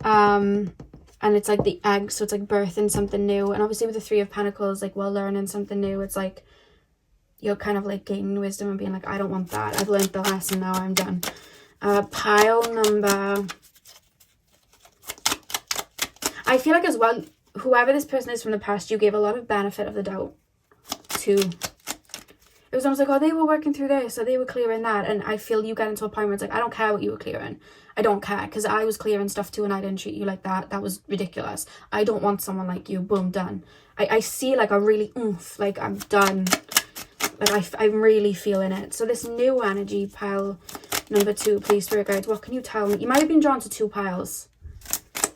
S1: And it's like the egg, so it's like birthing something new. And obviously with the Three of Pentacles, like, well, learning something new, it's like you're kind of like gaining wisdom and being like, I don't want that. I've learned the lesson, now I'm done. Pile number... I feel like as well, whoever this person is from the past, you gave a lot of benefit of the doubt to. It was almost like, oh, they were working through this, or they were clearing that. And I feel you get into a point where it's like, I don't care what you were clearing. I don't care, because I was clearing stuff too and I didn't treat you like that. That was ridiculous. I don't want someone like you. Boom, done. I see like a really oomph, like I'm done. Like I'm really feeling it. So this new energy, pile number 2, please, Spirit Guides, what can you tell me? You might have been drawn to 2 piles.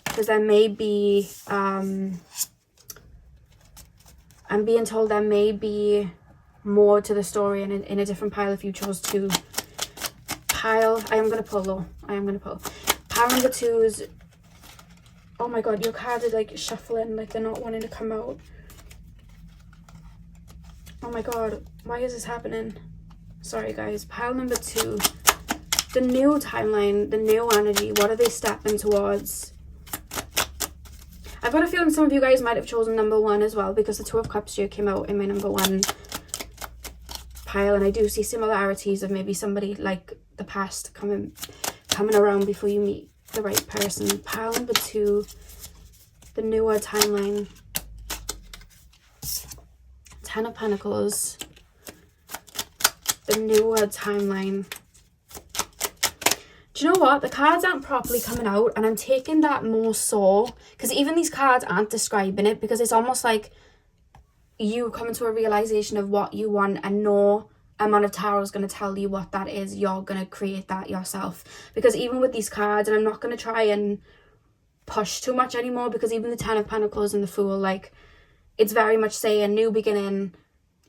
S1: Because there may be, I'm being told there may be more to the story in a different pile if you chose to. Pile, I am going to pull though. I am going to pull. Pile number 2 is, oh my god, your cards are like shuffling, like they're not wanting to come out. Oh my god, why is this happening? Sorry guys. Pile number 2, the new timeline, the new energy, what are they stepping towards? I've got a feeling some of you guys might have chosen number 1 as well, because the 2 of Cups here came out in my number 1 pile, and I do see similarities of maybe somebody like the past coming around before you meet the right person. Pile number 2, the newer timeline. 10 of Pentacles, the newer timeline. Do you know what? The cards aren't properly coming out, and I'm taking that more so because even these cards aren't describing it, because it's almost like you coming to a realization of what you want, and no amount of tarot is going to tell you what that is. You're going to create that yourself. Because even with these cards, and I'm not going to try and push too much anymore, because even the 10 of Pentacles and the Fool, like, it's very much saying new beginning.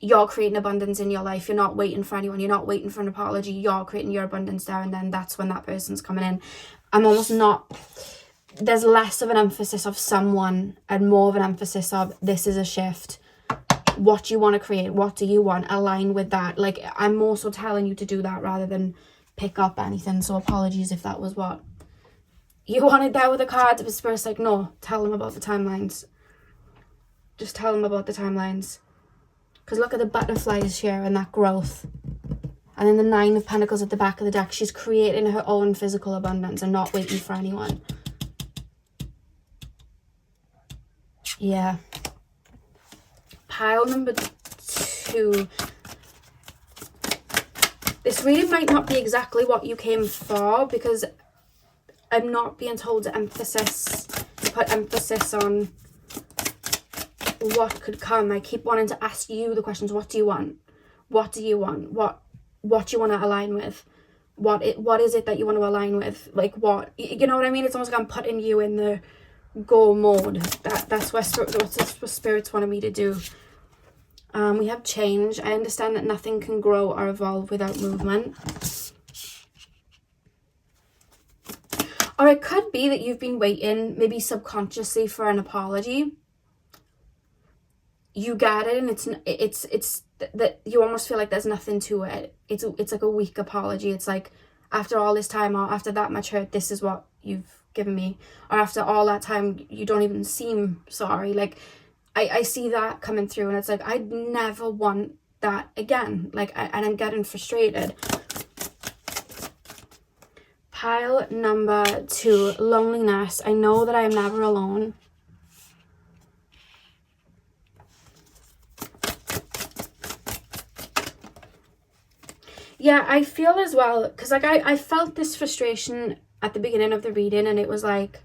S1: You're creating abundance in your life. You're not waiting for anyone. You're not waiting for an apology. You're creating your abundance there, and then that's when that person's coming in. I'm almost not... There's less of an emphasis of someone and more of an emphasis of this is a shift. What you want to create. What do you want? Align with that. Like, I'm more so telling you to do that rather than pick up anything. So apologies if that was what you wanted there with the cards. But Spirit's like, no, tell them about the timelines. Just tell them about the timelines. Because look at the butterflies here and that growth. And then the 9 of Pentacles at the back of the deck. She's creating her own physical abundance and not waiting for anyone. Yeah. Pile number 2. This reading might not be exactly what you came for, because I'm not being told to put emphasis on what could come. I keep wanting to ask you the questions. What do you want? What do you want? What do you want to align with? What is it that you want to align with? Like, what, you know what I mean? It's almost like I'm putting you in the go mode. That's what Spirit's wanted me to do. We have change. I understand that nothing can grow or evolve without movement. Or it could be that you've been waiting, maybe subconsciously, for an apology. You get it, and it's that you almost feel like there's nothing to it. It's like a weak apology. It's like, after all this time, or after that much hurt, this is what you've given me. Or after all that time, you don't even seem sorry. Like, I see that coming through, and it's like, I'd never want that again. Like, and I'm getting frustrated. Pile number 2, loneliness. I know that I am never alone. Yeah, I feel as well, because like I felt this frustration at the beginning of the reading, and it was like,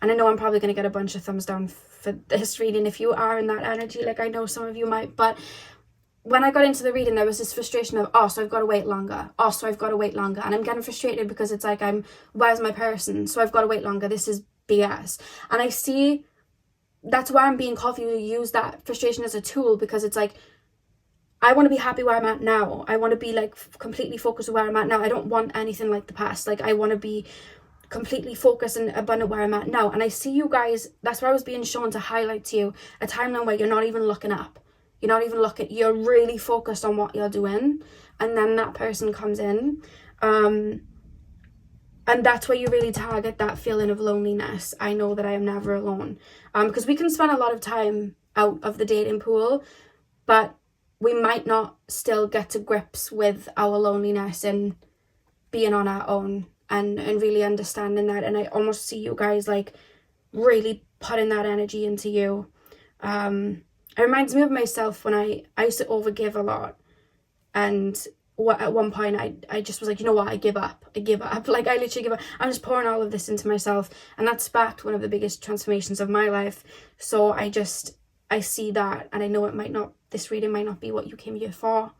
S1: and I know I'm probably going to get a bunch of thumbs down for this reading if you are in that energy, like I know some of you might, but when I got into the reading, there was this frustration of, oh, so I've got to wait longer. Oh, so I've got to wait longer. And I'm getting frustrated because it's like, where's my person? So I've got to wait longer. This is BS. And I see, that's why I'm being called for you to use that frustration as a tool, because it's like, I want to be happy where I'm at now. I want to be like completely focused on where I'm at now. I don't want anything like the past. Like, I want to be completely focused and abundant where I'm at now. And I see you guys, that's where I was being shown to highlight to you a timeline where you're not even looking up. You're not even looking, you're really focused on what you're doing. And then that person comes in. And that's where you really target that feeling of loneliness. I know that I am never alone. Because we can spend a lot of time out of the dating pool, but we might not still get to grips with our loneliness and being on our own. And really understanding that. And I almost see you guys like really putting that energy into you. It reminds me of myself when I used to overgive a lot. And at one point I just was like, you know what, I give up. Like I literally give up. I'm just pouring all of this into myself. And that sparked one of the biggest transformations of my life. So I see that, and I know this reading might not be what you came here for.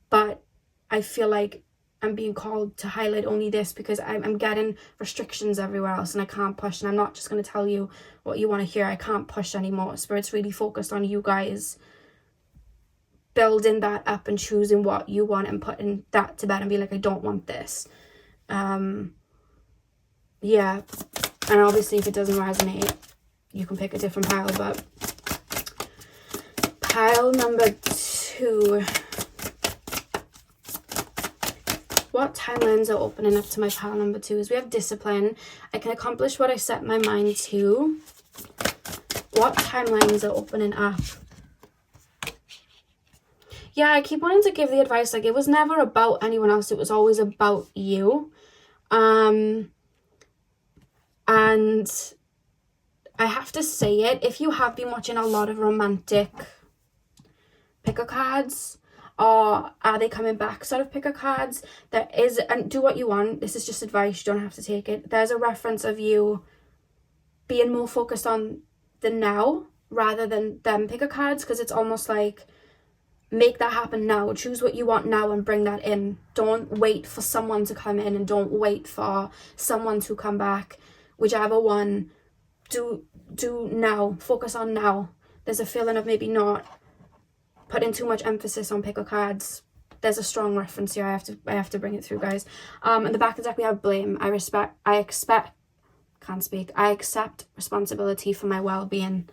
S1: But I feel like I'm being called to highlight only this because I'm getting restrictions everywhere else and I can't push. And I'm not just going to tell you what you want to hear. I can't push anymore. Spirit's really focused on you guys building that up and choosing what you want and putting that to bed and be like, I don't want this. Yeah. And obviously if it doesn't resonate, you can pick a different pile. But pile number 2. What timelines are opening up to my pile number 2 is we have discipline. I can accomplish what I set my mind to. What timelines are opening up? Yeah, I keep wanting to give the advice like it was never about anyone else. It was always about you. And I have to say it, if you have been watching a lot of romantic picker cards, or are they coming back sort of picker cards, there is, and do what you want, this is just advice, you don't have to take it, there's a reference of you being more focused on the now rather than them picker cards, because it's almost like make that happen now, choose what you want now and bring that in. Don't wait for someone to come in and don't wait for someone to come back. Whichever one, do now, focus on now. There's a feeling of maybe not putting too much emphasis on picker cards. There's a strong reference here. I have to bring it through, guys. In the back of the deck we have blame. I accept responsibility for my well-being.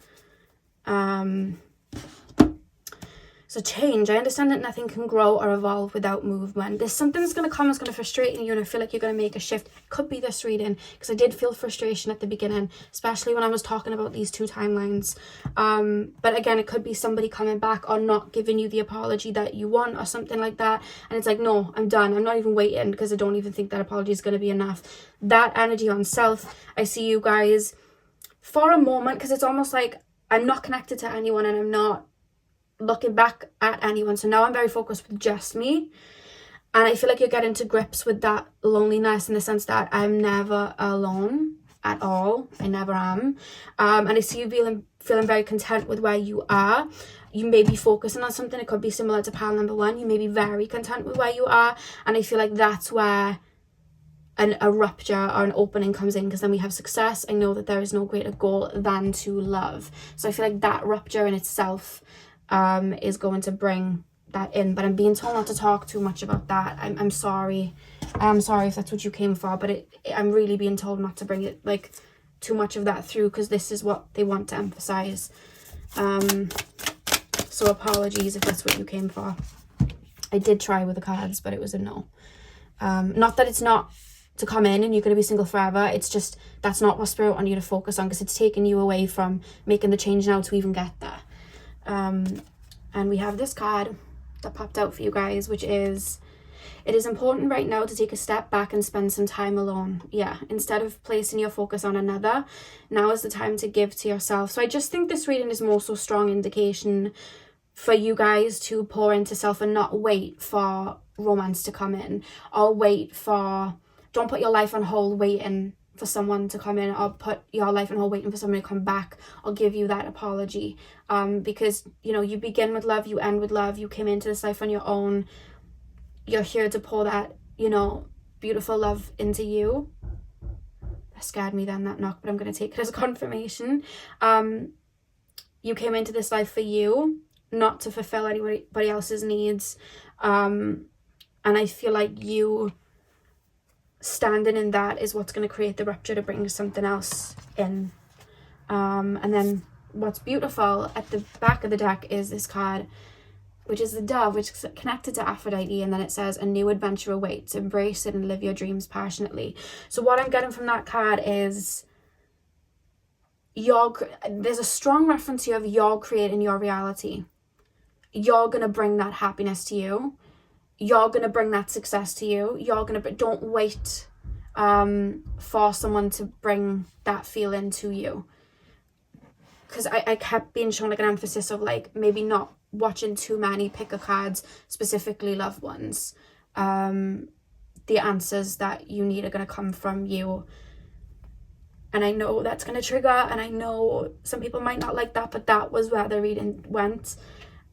S1: So change. I understand that nothing can grow or evolve without movement. There's something that's going to come that's going to frustrate you and I feel like you're going to make a shift. It could be this reading because I did feel frustration at the beginning, especially when I was talking about these 2 timelines. But again, it could be somebody coming back or not giving you the apology that you want or something like that. And it's like, no, I'm done. I'm not even waiting because I don't even think that apology is going to be enough. That energy on self, I see you guys for a moment because it's almost like I'm not connected to anyone and I'm not looking back at anyone, so now I'm very focused with just me, and I feel like you're getting to grips with that loneliness in the sense that I'm never alone at all. I never am. And I see you feeling very content with where you are. You may be focusing on something. It could be similar to pile number 1. You may be very content with where you are, and I feel like that's where a rupture or an opening comes in, because then we have success. I know that there is no greater goal than to love, so I feel like that rupture in itself is going to bring that in. But I'm being told not to talk too much about that. I'm sorry. I'm sorry if that's what you came for, but I'm really being told not to bring it like too much of that through, because this is what they want to emphasize. So apologies if that's what you came for. I did try with the cards, but it was a no. Not that it's not to come in and you're going to be single forever. It's just that's not what Spirit want you to focus on, because it's taking you away from making the change now to even get there. And we have this card that popped out for you guys, which is, it is important right now to take a step back and spend some time alone. Yeah, instead of placing your focus on another, now is the time to give to yourself. So I just think this reading is more so strong indication for you guys to pour into self and not wait for romance to come in, or don't put your life on hold waiting for someone to come in, or put your life on hold waiting for someone to come back or give you that apology. Because, you know, you begin with love, you end with love. You came into this life on your own. You're here to pour that, you know, beautiful love into you. That scared me then, that knock, but I'm going to take it as confirmation. You came into this life for you, not to fulfill anybody else's needs. And I feel like you standing in that is what's going to create the rupture to bring something else in. And then what's beautiful at the back of the deck is this card, which is the dove, which is connected to Aphrodite, and then it says, a new adventure awaits, embrace it and live your dreams passionately. So what I'm getting from that card is there's a strong reference here of you're creating your reality. You're going to bring that happiness to you. You're going to bring that success to you. Don't wait for someone to bring that feeling to you. Because I kept being shown like an emphasis of like maybe not watching too many picker cards, specifically loved ones. The answers that you need are going to come from you. And I know that's going to trigger, and I know some people might not like that, but that was where the reading went.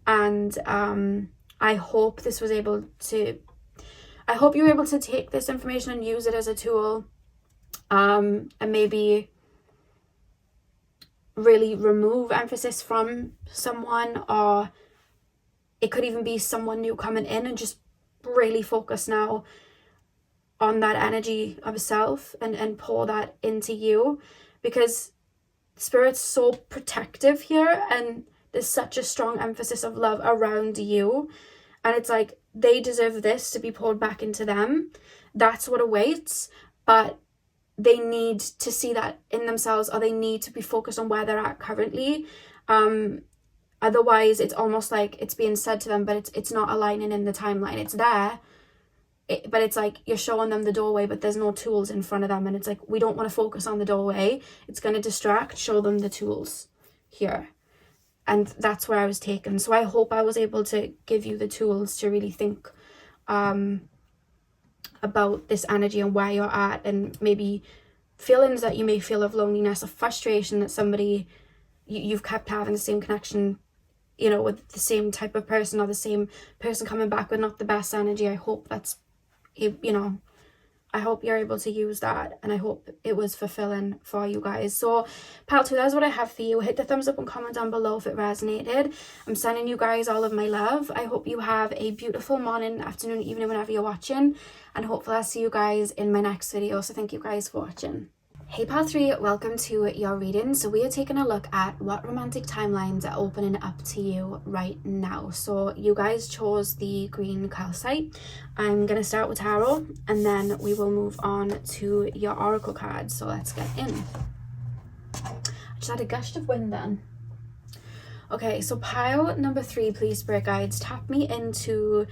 S1: And I hope you were able to take this information and use it as a tool, and maybe really remove emphasis from someone, or it could even be someone new coming in, and just really focus now on that energy of self and pour that into you, because Spirit's so protective here, and there's such a strong emphasis of love around you, and it's like they deserve this to be poured back into them. That's what awaits, but they need to see that in themselves, or they need to be focused on where they're at currently. Otherwise it's almost like it's being said to them, but it's not aligning in the timeline. It's there, but it's like you're showing them the doorway, but there's no tools in front of them, and it's like we don't want to focus on the doorway. It's going to distract. Show them the tools here. And that's where I was taken. So I hope I was able to give you the tools to really think about this energy and where you're at, and maybe feelings that you may feel of loneliness, of frustration that somebody you've kept having the same connection, you know, with the same type of person, or the same person coming back with not the best energy. I hope that's, you know, I hope you're able to use that, and I hope it was fulfilling for you guys. So Pal 2, that's what I have for you. Hit the thumbs up and comment down below if it resonated. I'm sending you guys all of my love. I hope you have a beautiful morning, afternoon, evening, whenever you're watching, and hopefully I'll see you guys in my next video. So thank you guys for watching. Hey Pal 3, welcome to your reading. So we are taking a look at what romantic timelines are opening up to you right now. So you guys chose the green calcite. I'm going to start with tarot, and then we will move on to your oracle cards. So let's get in. I just had a gust of wind then. Okay, so pile number 3, please Spirit Guides, tap me into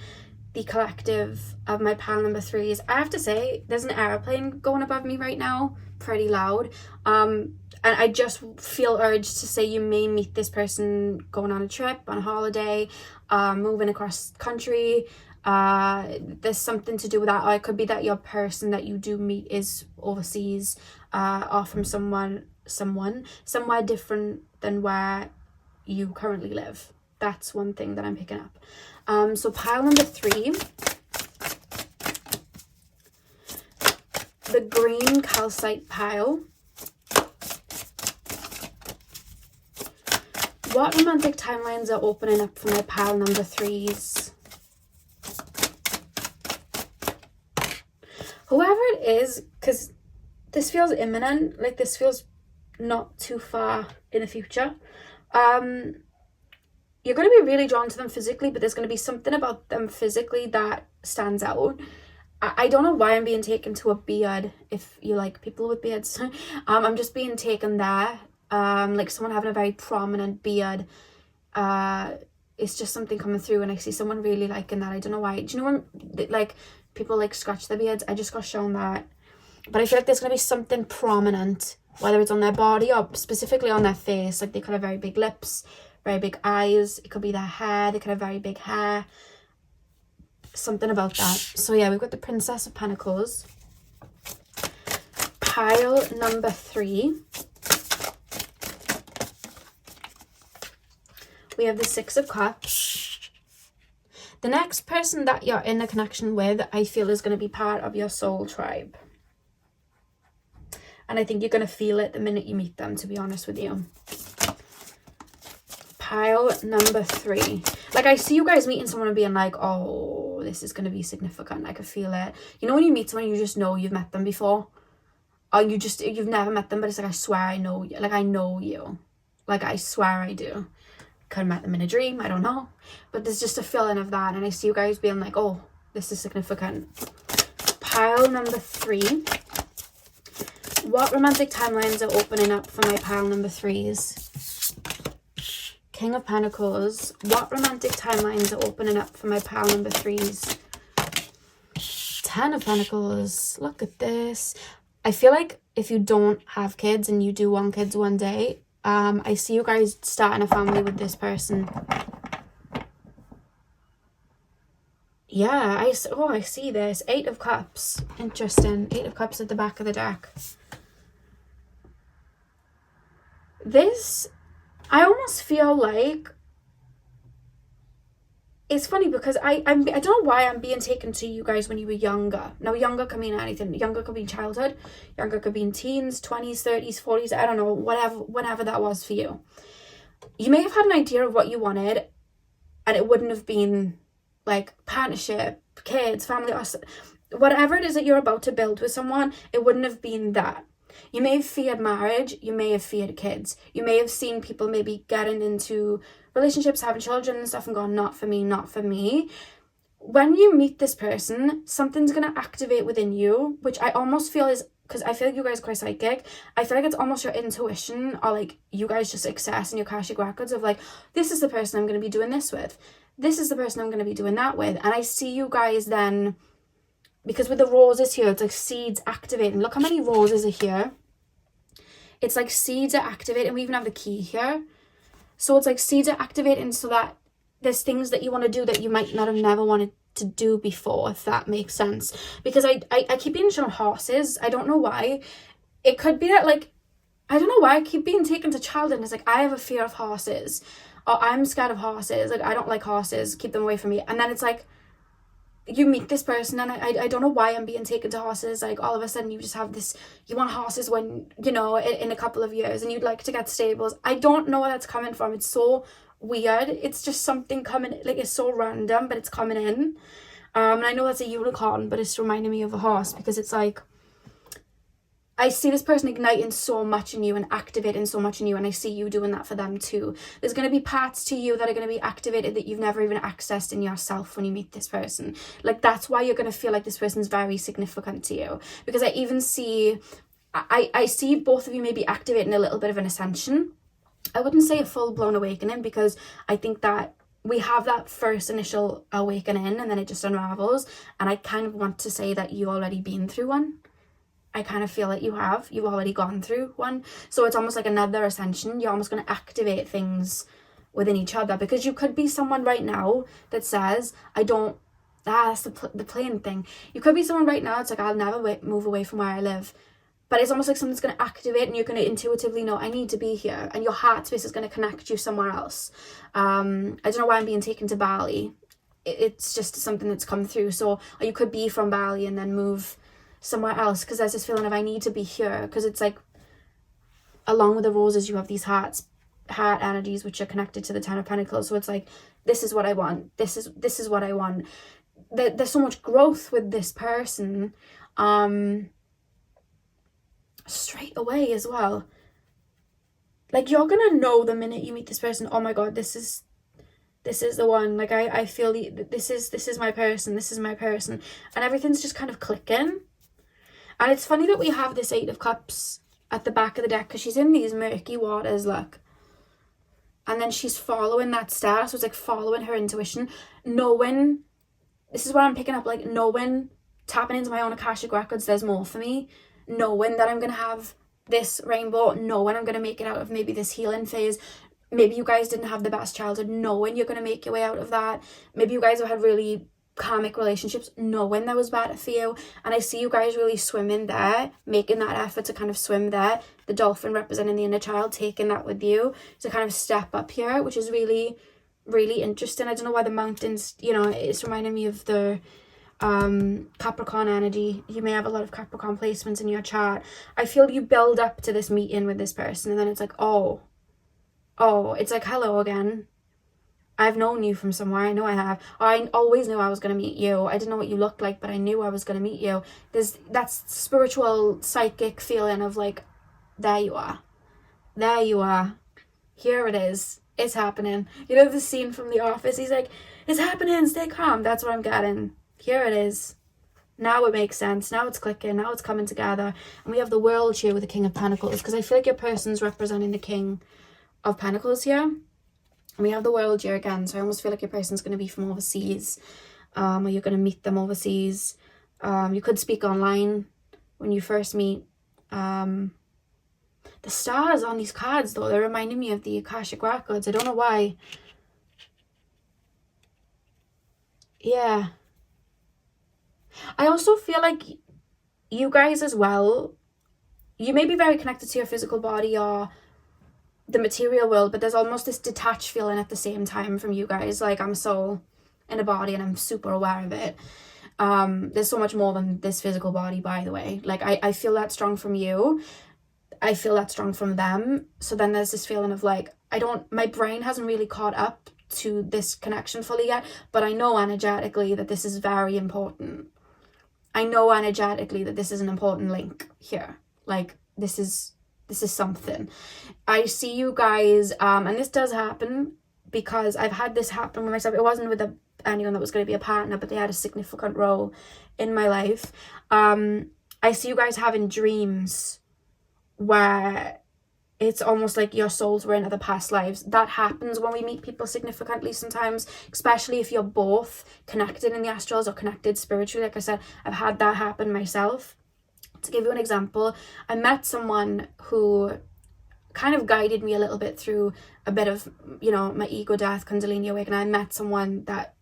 S1: the collective of my pile number 3s. I have to say, there's an airplane going above me right now, pretty loud, and I just feel urged to say you may meet this person going on a trip, on a holiday, moving across country. There's something to do with that, or it could be that your person that you do meet is overseas, or from somewhere different than where you currently live. That's one thing that I'm picking up. So pile number 3, the green calcite pile. What romantic timelines are opening up for my pile number 3s? Whoever it is, because this feels imminent, like this feels not too far in the future. You're going to be really drawn to them physically, but there's going to be something about them physically that stands out. I don't know why I'm being taken to a beard, if you like people with beards. I'm just being taken there. Like someone having a very prominent beard. It's just something coming through, and I see someone really liking that. I don't know why. Do you know when like people like scratch their beards? I just got shown that. But I feel like there's going to be something prominent, whether it's on their body or specifically on their face. Like they could have very big lips, very big eyes. It could be their hair. They could have very big hair. Something about that. So yeah, we've got the Princess of Pentacles. Pile number 3. We have the Six of Cups. The next person that you're in a connection with, I feel, is going to be part of your soul tribe. And I think you're going to feel it the minute you meet them, to be honest with you. pile number 3. Like, I see you guys meeting someone and being like, oh, this is going to be significant. I can feel it. You know when you meet someone, you just know you've met them before? Or you've never met them, but it's like, I swear I know you. Like, I know you. Like, I swear I do. Could have met them in a dream, I don't know. But there's just a feeling of that. And I see you guys being like, oh, this is significant. Pile number 3. What romantic timelines are opening up for my pile number 3s? King of Pentacles. What romantic timelines are opening up for my pile number 3s? 10 of Pentacles. Look at this. I feel like if you don't have kids and you do want kids one day, I see you guys starting a family with this person. Yeah, I see this. 8 of Cups. Interesting. 8 of Cups at the back of the deck. This, I almost feel like, it's funny because I don't know why I'm being taken to you guys when you were younger. Now, younger can mean anything. Younger could be childhood. Younger could be in teens, 20s, 30s, 40s. I don't know, whatever that was for you. You may have had an idea of what you wanted, and it wouldn't have been like partnership, kids, family, or whatever it is that you're about to build with someone. It wouldn't have been that. You may have feared marriage. You may have feared kids. You may have seen people maybe getting into relationships, having children and stuff, and gone, not for me, not for me. When you meet this person, something's going to activate within you, which I almost feel is, because I feel like you guys are quite psychic, I feel like it's almost your intuition, or like you guys just access in your Akashic records of like, this is the person I'm going to be doing this with. This is the person I'm going to be doing that with. And I see you guys then, because with the roses here, it's like seeds activating. Look how many roses are here. It's like seeds are activating. We even have the key here. So it's like seeds are activating so that there's things that you want to do that you might not have never wanted to do before, if that makes sense. Because I keep being shown horses. I don't know why. It could be that, like, I don't know why I keep being taken to childhood, and it's like, I have a fear of horses, or I'm scared of horses, like, I don't like horses, keep them away from me. And then it's like, you meet this person, and I don't know why I'm being taken to horses. Like, all of a sudden you just have this, you want horses when, you know, in a couple of years, and you'd like to get stables. I don't know where that's coming from. It's so weird. It's just something coming, like, it's so random, but it's coming in. And I know that's a unicorn, but it's reminding me of a horse, because it's like, I see this person igniting so much in you and activating so much in you, and I see you doing that for them too. There's going to be parts to you that are going to be activated that you've never even accessed in yourself when you meet this person. Like, that's why you're going to feel like this person's very significant to you. Because I even see, I see both of you maybe activating a little bit of an ascension. I wouldn't say a full-blown awakening, because I think that we have that first initial awakening and then it just unravels. And I kind of want to say that you've already been through one. I kind of feel like you've already gone through one. So it's almost like another ascension. You're almost going to activate things within each other, because you could be someone right now that says, that's the plain thing. You could be someone right now, it's like, I'll never move away from where I live. But it's almost like something's going to activate, and you're going to intuitively know, I need to be here. And your heart space is going to connect you somewhere else. I don't know why I'm being taken to Bali. It's just something that's come through. So, or you could be from Bali and then move somewhere else, because there's this feeling of, I need to be here. Because it's like, along with the roses, you have these heart energies which are connected to the 10 of Pentacles. So it's like, this is what I want. This is what I want. There's so much growth with this person. Straight away as well. Like, you're gonna know the minute you meet this person, oh my god, this is the one. Like, I feel this is my person. This is my person. And everything's just kind of clicking. And it's funny that we have this 8 of Cups at the back of the deck, because she's in these murky waters, look. And then she's following that star, so it's like following her intuition, knowing, this is what I'm picking up, like, knowing, tapping into my own Akashic records, there's more for me, knowing that I'm going to have this rainbow, knowing I'm going to make it out of maybe this healing phase. Maybe you guys didn't have the best childhood, knowing you're going to make your way out of that. Maybe you guys have had really karmic relationships, knowing that was better for you. And I see you guys really swimming there, making that effort to kind of swim there. The dolphin representing the inner child, taking that with you to kind of step up here, which is really, really interesting. I don't know why the mountains, you know, it's reminding me of the Capricorn energy. You may have a lot of Capricorn placements in your chart. I feel you build up to this meeting with this person, and then it's like, oh oh, it's like, hello again. I've known you from somewhere. I know I have. Or I always knew I was going to meet you. I didn't know what you looked like, but I knew I was going to meet you. That's spiritual, psychic feeling of like, there you are. There you are. Here it is. It's happening. You know the scene from The Office? He's like, it's happening. Stay calm. That's what I'm getting. Here it is. Now it makes sense. Now it's clicking. Now it's coming together. And we have the World here with the King of Pentacles, because I feel like your person's representing the King of Pentacles here. And we have the World here again. So I almost feel like your person's going to be from overseas. Or you're going to meet them overseas. You could speak online when you first meet. The stars on these cards, though, they're reminding me of the Akashic Records. I don't know why. Yeah. I also feel like you guys as well, you may be very connected to your physical body or the material world, but there's almost this detached feeling at the same time from you guys. Like, I'm a soul in a body and I'm super aware of it. There's so much more than this physical body, by the way. Like, I feel that strong from you. I feel that strong from them. So then there's this feeling of like, my brain hasn't really caught up to this connection fully yet, but I know energetically that this is very important. I know energetically that this is an important link here. Like, this is something. I see you guys, and this does happen because I've had this happen with myself. It wasn't with anyone that was going to be a partner, but they had a significant role in my life. I see you guys having dreams where it's almost like your souls were in other past lives. That happens when we meet people significantly sometimes, especially if you're both connected in the astrals or connected spiritually. Like I said, I've had that happen myself. To give you an example, I met someone who kind of guided me a little bit through a bit of, my ego death, Kundalini awakening. I met someone that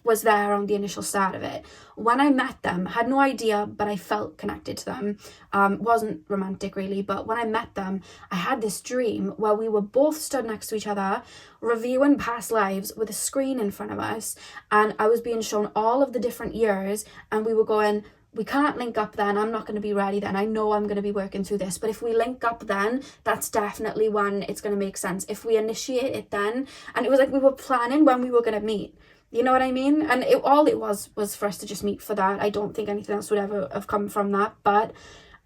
S1: was there on the initial start of it. When I met them, had no idea, but I felt connected to them. Wasn't romantic really, but when I met them, I had this dream where we were both stood next to each other, reviewing past lives with a screen in front of us, and I was being shown all of the different years, and we were going, we can't link up then, I'm not going to be ready then, I know I'm going to be working through this, but if we link up then, that's definitely when it's going to make sense. If we initiate it then, and it was like we were planning when we were going to meet. You know what I mean? And all it was for us to just meet for that. I don't think anything else would ever have come from that. But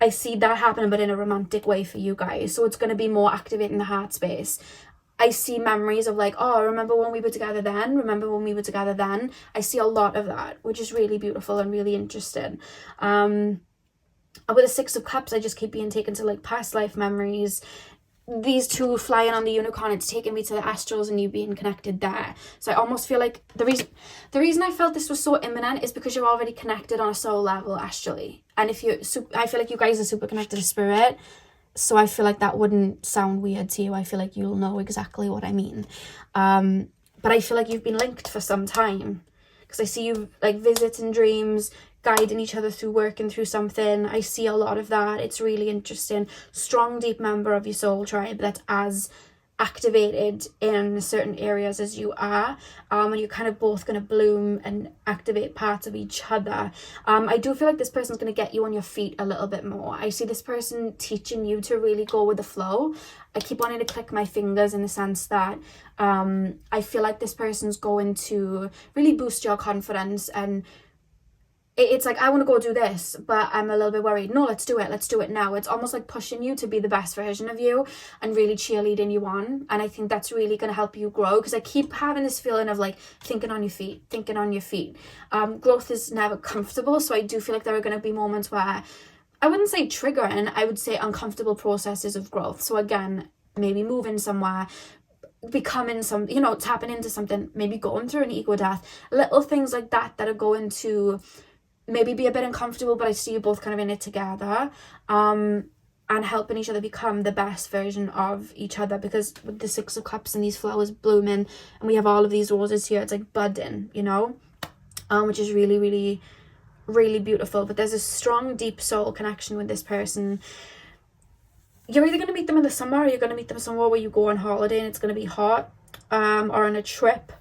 S1: I see that happening, but in a romantic way for you guys. So it's going to be more activating the heart space. I see memories of like, oh, remember when we were together then? Remember when we were together then? I see a lot of that, which is really beautiful and really interesting. With the Six of Cups, I just keep being taken to like past life memories. These two flying on the unicorn, it's taking me to the astrals and you being connected there. So I almost feel like the reason I felt this was so imminent is because you're already connected on a soul level astrally. And I feel like you guys are super connected to spirit. So I feel like that wouldn't sound weird to you. I feel like you'll know exactly what I mean. But I feel like you've been linked for some time. Because I see you like visiting dreams, guiding each other through working through something. I see a lot of that. It's really interesting. Strong, deep member of your soul tribe that's as activated in certain areas as you are. And you're kind of both going to bloom and activate parts of each other. I do feel like this person's going to get you on your feet a little bit more. I see this person teaching you to really go with the flow. I keep wanting to click my fingers in the sense that I feel like this person's going to really boost your confidence, and it's like, I want to go do this, but I'm a little bit worried. No, let's do it now. It's almost like pushing you to be the best version of you and really cheerleading you on. And I think that's really going to help you grow, because I keep having this feeling of like thinking on your feet. Growth is never comfortable, so I do feel like there are going to be moments where I wouldn't say triggering, I would say uncomfortable processes of growth. So again, maybe moving somewhere, becoming tapping into something, maybe going through an ego death, little things like that are going to maybe be a bit uncomfortable, but I see you both kind of in it together, and helping each other become the best version of each other. Because with the Six of Cups and these flowers blooming, and we have all of these roses here, it's like budding, which is really, really, really beautiful. But there's a strong, deep soul connection with this person. You're either going to meet them in the summer, or you're going to meet them somewhere where you go on holiday and it's going to be hot, or on a trip,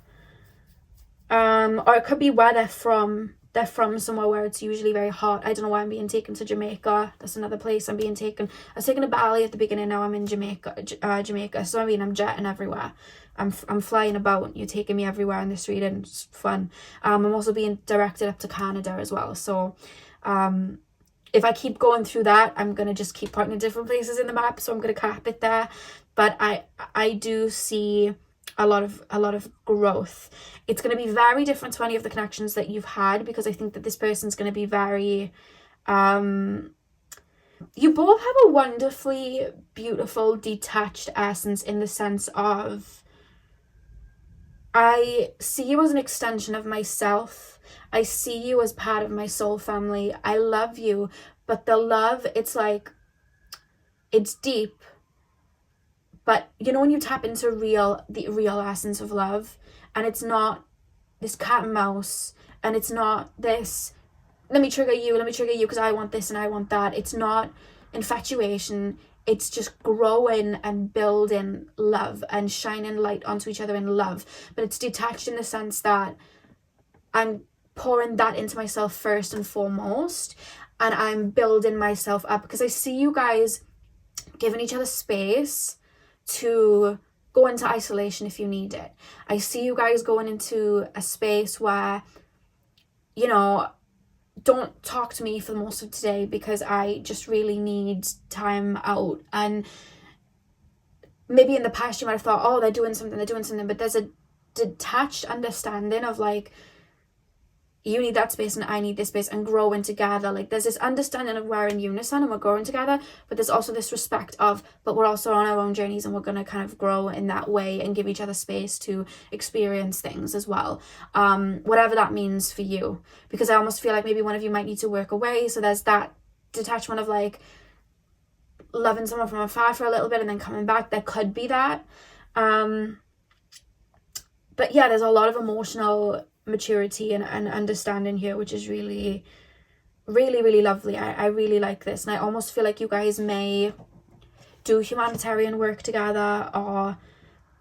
S1: or it could be where they're from, they're from somewhere where it's usually very hot. I don't know why I'm being taken to Jamaica. That's another place I'm being taken. I was taken to Bali at the beginning. Now I'm in Jamaica. So I mean, I'm jetting everywhere. I'm flying about. You're taking me everywhere in this reading. It's fun. I'm also being directed up to Canada as well. So if I keep going through that, I'm going to just keep pointing at different places in the map. So I'm going to cap it there. But I do see a lot of growth. It's going to be very different to any of the connections that you've had, because I think that this person's going to be very you both have a wonderfully beautiful detached essence, in the sense of, I see you as an extension of myself. I see you as part of my soul family. I love you, but the love, it's like, it's deep. But you know when you tap into the real essence of love, and it's not this cat and mouse, and it's not this, let me trigger you because I want this and I want that. It's not infatuation. It's just growing and building love and shining light onto each other in love. But it's detached in the sense that I'm pouring that into myself first and foremost, and I'm building myself up, because I see you guys giving each other space to go into isolation if you need it. I see you guys going into a space where, you know, don't talk to me for most of today because I just really need time out. And maybe in the past you might have thought, oh, they're doing something, but there's a detached understanding of like, you need that space and I need this space, and growing together. Like there's this understanding of we're in unison and we're growing together, but there's also this respect of, but we're also on our own journeys and we're going to kind of grow in that way and give each other space to experience things as well. Whatever that means for you, because I almost feel like maybe one of you might need to work away. So there's that detachment of like loving someone from afar for a little bit and then coming back. There could be that. But yeah, there's a lot of emotional maturity and understanding here, which is really, really, really lovely. I really like this, and I almost feel like you guys may do humanitarian work together, or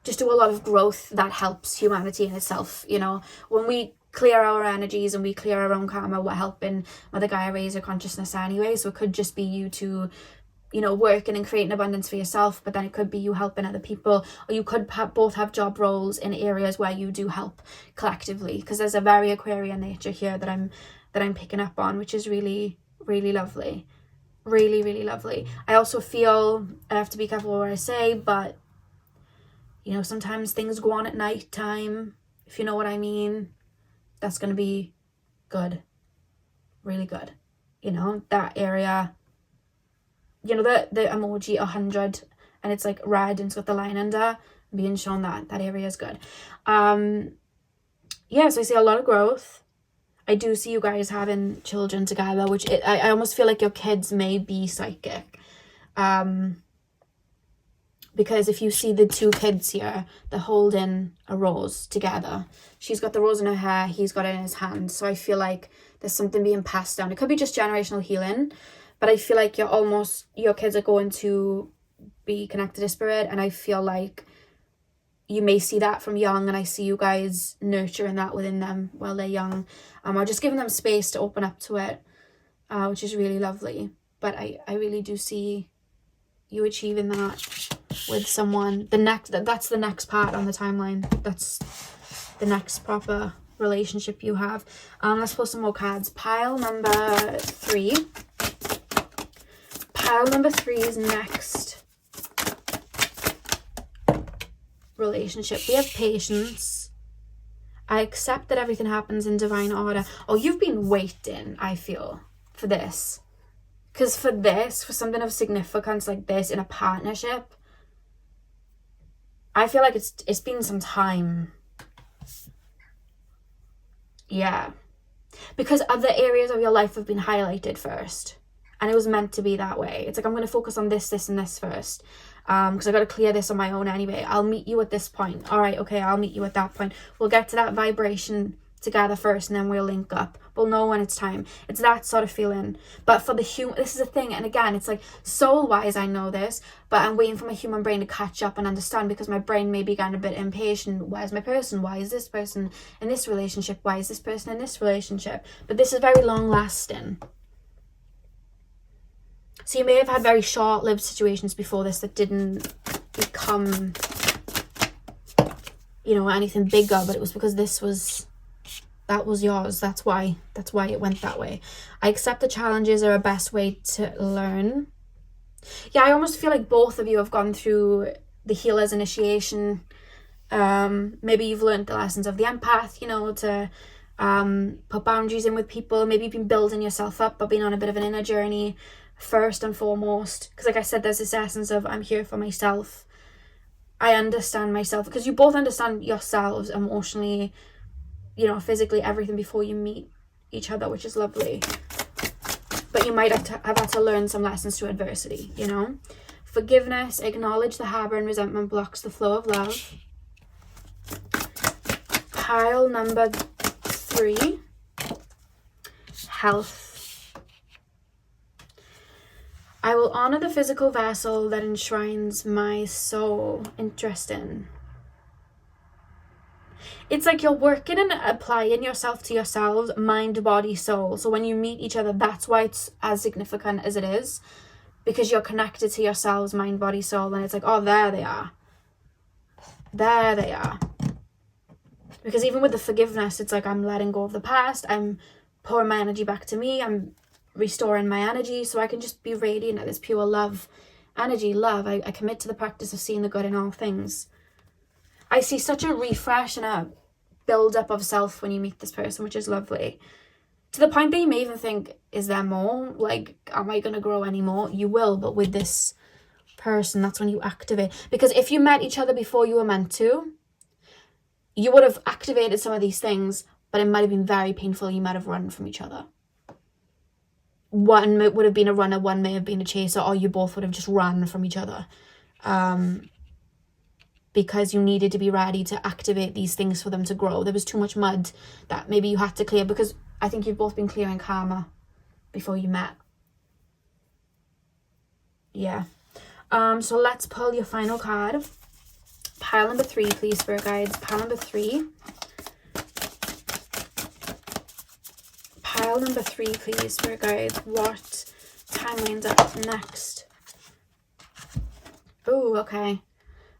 S1: just do a lot of growth that helps humanity in itself. You know, when we clear our energies and we clear our own karma, we're helping Mother Gaia raise her consciousness anyway. So it could just be you two, you know, working and creating abundance for yourself, but then it could be you helping other people, or you could both have job roles in areas where you do help collectively, because there's a very Aquarian nature here that I'm picking up on, which is really, really lovely. Really, really lovely. I also feel, I have to be careful what I say, but you know, sometimes things go on at night time, if you know what I mean. That's going to be good. Really good. You know, that area, you know, the emoji 100 and it's like red and it's got the line under, being shown that area is good. Yeah, so I see a lot of growth. I do see you guys having children together, which I almost feel like your kids may be psychic. Because if you see the two kids here, they're holding a rose together. She's got the rose in her hair, he's got it in his hand. So I feel like there's something being passed down. It could be just generational healing, but I feel like your kids are going to be connected to spirit, and I feel like you may see that from young, and I see you guys nurturing that within them while they're young, or just giving them space to open up to it, which is really lovely. But I really do see you achieving that with someone. That's the next part on the timeline. That's the next proper relationship you have. Let's pull some more cards. Pile number 3. Pile number 3 is next relationship. We have patience. I accept that everything happens in divine order. Oh, you've been waiting, I feel, for this. Because for something of significance like this in a partnership, I feel like it's been some time. Yeah. Because other areas of your life have been highlighted first. And it was meant to be that way. It's like, I'm going to focus on this, and this first. Because I got to clear this on my own anyway. I'll meet you at this point. All right, okay, I'll meet you at that point. We'll get to that vibration together first and then we'll link up. We'll know when it's time. It's that sort of feeling. But for the human, this is a thing, and again, it's like soul-wise I know this, but I'm waiting for my human brain to catch up and understand, because my brain may be getting a bit impatient. Where's my person? Why is this person in this relationship? Why is this person in this relationship? But this is very long-lasting. So you may have had very short-lived situations before this that didn't become, you know, anything bigger, but it was because that was yours. That's why it went that way. I accept the challenges are a best way to learn. Yeah, I almost feel like both of you have gone through the healer's initiation. Maybe you've learned the lessons of the empath, you know, to put boundaries in with people. Maybe you've been building yourself up, but been on a bit of an inner journey first and foremost. Because like I said, there's this essence of I'm here for myself. I understand myself, because you both understand yourselves emotionally, you know, physically, everything before you meet each other, which is lovely. But you might have had to learn some lessons through adversity, you know. Forgiveness, acknowledge the harbour and resentment blocks the flow of love. Pile number 3, health. I will honour the physical vessel that enshrines my soul. Interesting. It's like you're working and applying yourself to yourselves, mind, body, soul. So when you meet each other, that's why it's as significant as it is, because you're connected to yourselves, mind, body, soul. And it's like, oh, there they are. There they are. Because even with the forgiveness, it's like I'm letting go of the past. I'm pouring my energy back to me. I'm restoring my energy so I can just be radiant at this pure love energy. Love. I commit to the practice of seeing the good in all things. I see such a refresh and a build-up of self when you meet this person, which is lovely. To the point that you may even think, is there more? Like, am I going to grow anymore? You will, but with this person, that's when you activate. Because if you met each other before you were meant to, you would have activated some of these things, but it might have been very painful. You might have run from each other. One would have been a runner, one may have been a chaser, or you both would have just run from each other. Because you needed to be ready to activate these things for them to grow. There was too much mud that maybe you had to clear, because I think you've both been clearing karma before you met. Yeah. So let's pull your final card. Pile number 3, please, Spirit Guides. Pile number 3. Pile number 3, please, Spirit Guides. What timelines are next? Oh, okay.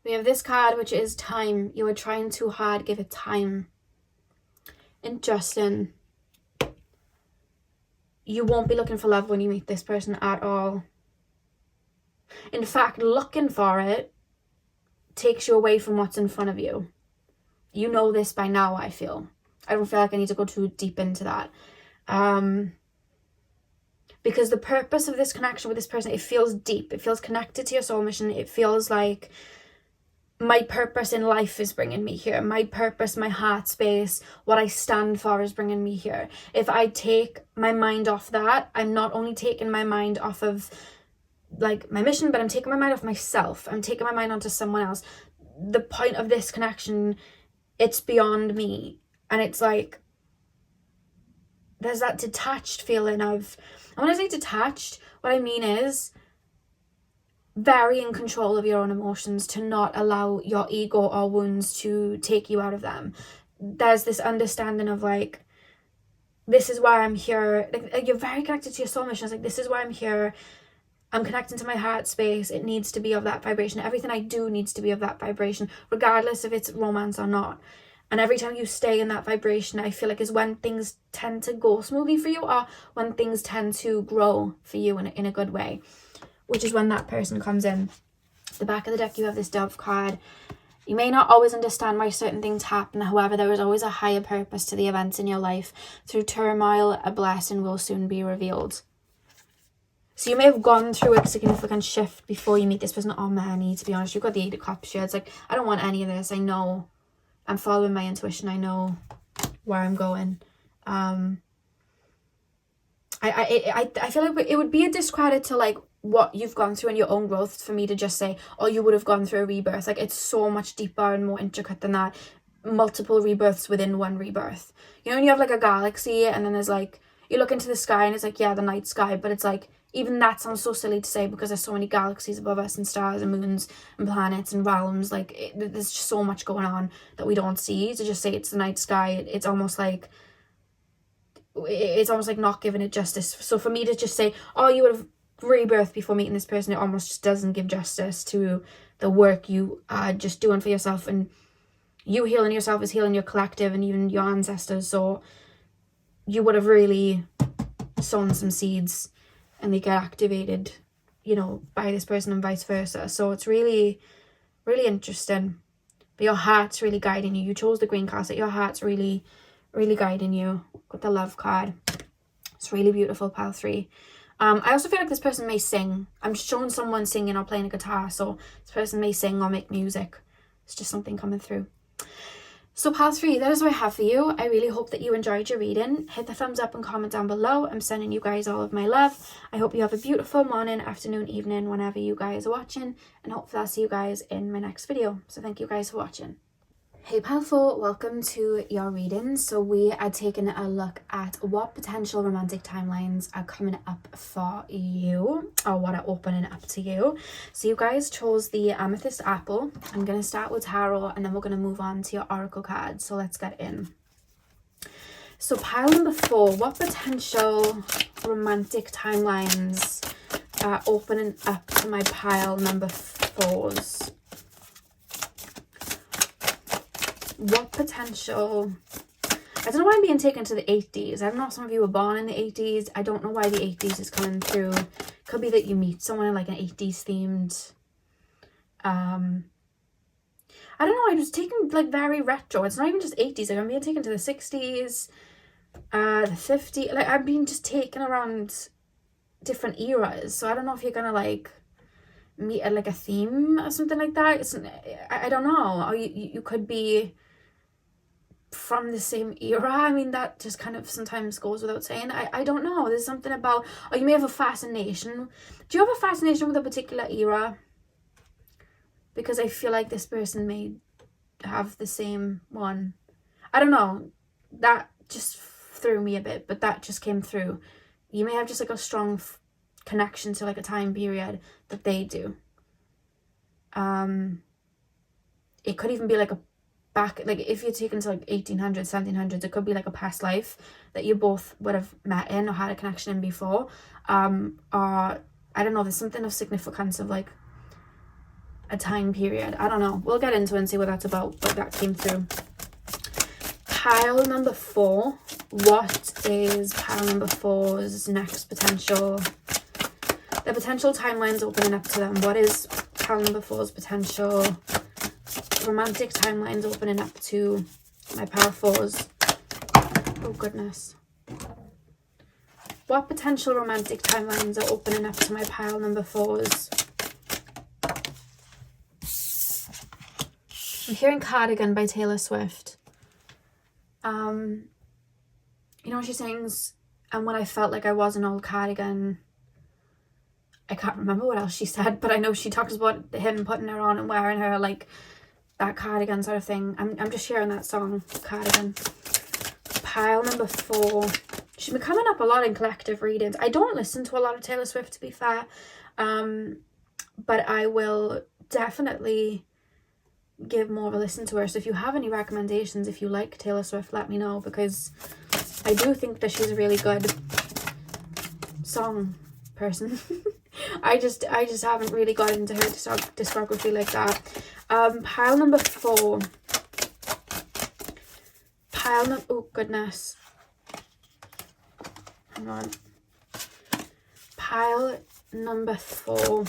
S1: We have this card, which is time. You are trying too hard. Give it time. Interesting. You won't be looking for love when you meet this person at all. In fact, looking for it takes you away from what's in front of you. You know this by now, I feel. I don't feel like I need to go too deep into that. Because the purpose of this connection with this person, it feels deep. It feels connected to your soul mission. It feels like my purpose in life is bringing me here. My purpose, my heart space, what I stand for is bringing me here. If I take my mind off that, I'm not only taking my mind off of like my mission, but I'm taking my mind off myself. I'm taking my mind onto someone else. The point of this connection, it's beyond me. And it's like, there's that detached feeling of, and when I say detached, what I mean is very in control of your own emotions, to not allow your ego or wounds to take you out of them. There's this understanding of like, this is why I'm here. Like you're very connected to your soul mission. It's like, this is why I'm here. I'm connecting to my heart space. It needs to be of that vibration. Everything I do needs to be of that vibration, regardless if it's romance or not. And every time you stay in that vibration, I feel like is when things tend to go smoothly for you, or when things tend to grow for you in a good way, which is when that person comes in. The back of the deck, you have this Dove card. You may not always understand why certain things happen. However, there is always a higher purpose to the events in your life. Through turmoil, a blessing will soon be revealed. So you may have gone through a significant shift before you meet this person. Oh man, to be honest, you've got the 8 of Cups here. It's like, I don't want any of this. I know. I'm following my intuition. I know where I'm going. I feel like it would be a discredit to like what you've gone through and your own growth for me to just say, oh, you would have gone through a rebirth. Like, it's so much deeper and more intricate than that. multiple rebirths within one rebirth. You know, when you have like a galaxy and then there's like, you look into the sky and it's like, yeah, the night sky, but it's like, even that sounds so silly to say because there's so many galaxies above us and stars and moons and planets and realms. Like, there's just so much going on that we don't see. To just say it's the night sky, it's almost like not giving it justice. So for me to just say, oh, you would have rebirthed before meeting this person, it almost just doesn't give justice to the work you are just doing for yourself. And you healing yourself is healing your collective and even your ancestors. So you would have really sown some seeds and they get activated, you know, by this person and vice versa. So it's really, really interesting. But your heart's really guiding you. You chose the green card, so your heart's really, really guiding you. Got the love card. It's really beautiful, pile 3. I also feel like this person may sing. I'm just showing someone singing or playing a guitar. So this person may sing or make music. It's just something coming through. So pile 3, that is what I have for you. I really hope that you enjoyed your reading. Hit the thumbs up and comment down below. I'm sending you guys all of my love. I hope you have a beautiful morning, afternoon, evening, whenever you guys are watching. And hopefully I'll see you guys in my next video. So thank you guys for watching. Hey pile 4, welcome to your reading. So we are taking a look at what potential romantic timelines are coming up for you, or what are opening up to you. So you guys chose the Amethyst Apple. I'm going to start with Tarot and then we're going to move on to your Oracle cards. So let's get in. So pile number 4, what potential romantic timelines are opening up to my pile number 4s? What potential... I don't know why I'm being taken to the 80s. I don't know if some of you were born in the 80s. I don't know why the 80s is coming through. Could be that you meet someone in like an 80s themed... I don't know, I was taken like very retro. It's not even just 80s. Like I'm being taken to the 60s, the 50s. Like I'm being just taken around different eras. So I don't know if you're gonna like meet at like a theme or something like that. I don't know. Or you could be from the same era. I mean, that just kind of sometimes goes without saying. I don't know. There's something about, or you may have a fascination. Do you have a fascination with a particular era? Because I feel like this person may have the same one. I don't know. That just threw me a bit, but that just came through. You may have just like a strong connection to like a time period that they do. It could even be like a back, like if you're taken to like 1800s, 1700s, it could be like a past life that you both would have met in or had a connection in before. Or I don't know, there's something of significance of like a time period. I don't know. We'll get into it and see what that's about, but that came through. Pile number 4. What is pile number 4's next potential? The potential timelines opening up to them. What is pile number 4's potential romantic timelines opening up to my pile 4's? Oh goodness. What potential romantic timelines are opening up to my pile number 4's? I'm hearing Cardigan by Taylor Swift. You know, she sings, and when I felt like I was an old cardigan, I can't remember what else she said, but I know she talks about him putting her on and wearing her, like, that cardigan sort of thing. I'm just hearing that song, Cardigan. Pile number 4. She's been coming up a lot in collective readings. I don't listen to a lot of Taylor Swift, to be fair. But I will definitely give more of a listen to her. So if you have any recommendations, if you like Taylor Swift, let me know, because I do think that she's a really good song person. I just haven't really got into her discography like that. Pile number 4. Oh goodness, hang on. Pile number 4.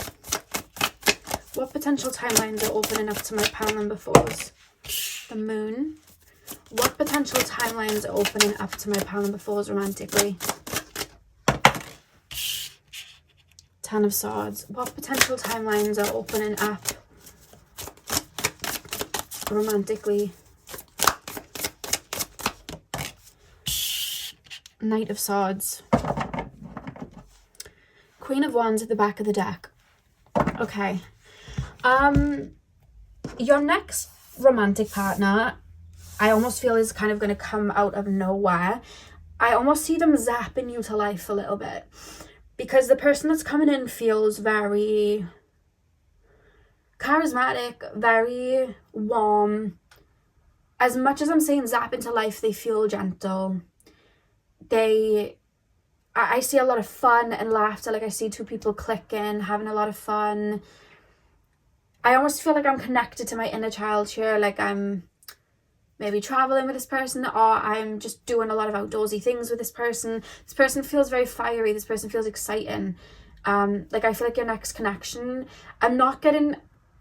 S1: What potential timelines are opening up to my pile number 4's? The Moon. What potential timelines are opening up to my pile number 4's romantically? Ten of Swords. What potential timelines are opening up romantically? Knight of Swords. Queen of Wands at the back of the deck. Okay. Your next romantic partner I almost feel is kind of going to come out of nowhere. I almost see them zapping you to life a little bit, because the person that's coming in feels very charismatic, very warm. As much as I'm saying zap into life, they feel gentle. I see a lot of fun and laughter. Like, I see two people clicking, having a lot of fun. I almost feel like I'm connected to my inner child here. Like, I'm maybe traveling with this person, or I'm just doing a lot of outdoorsy things with this person. This person feels very fiery. This person feels exciting. Like, I feel like your next connection, I'm not getting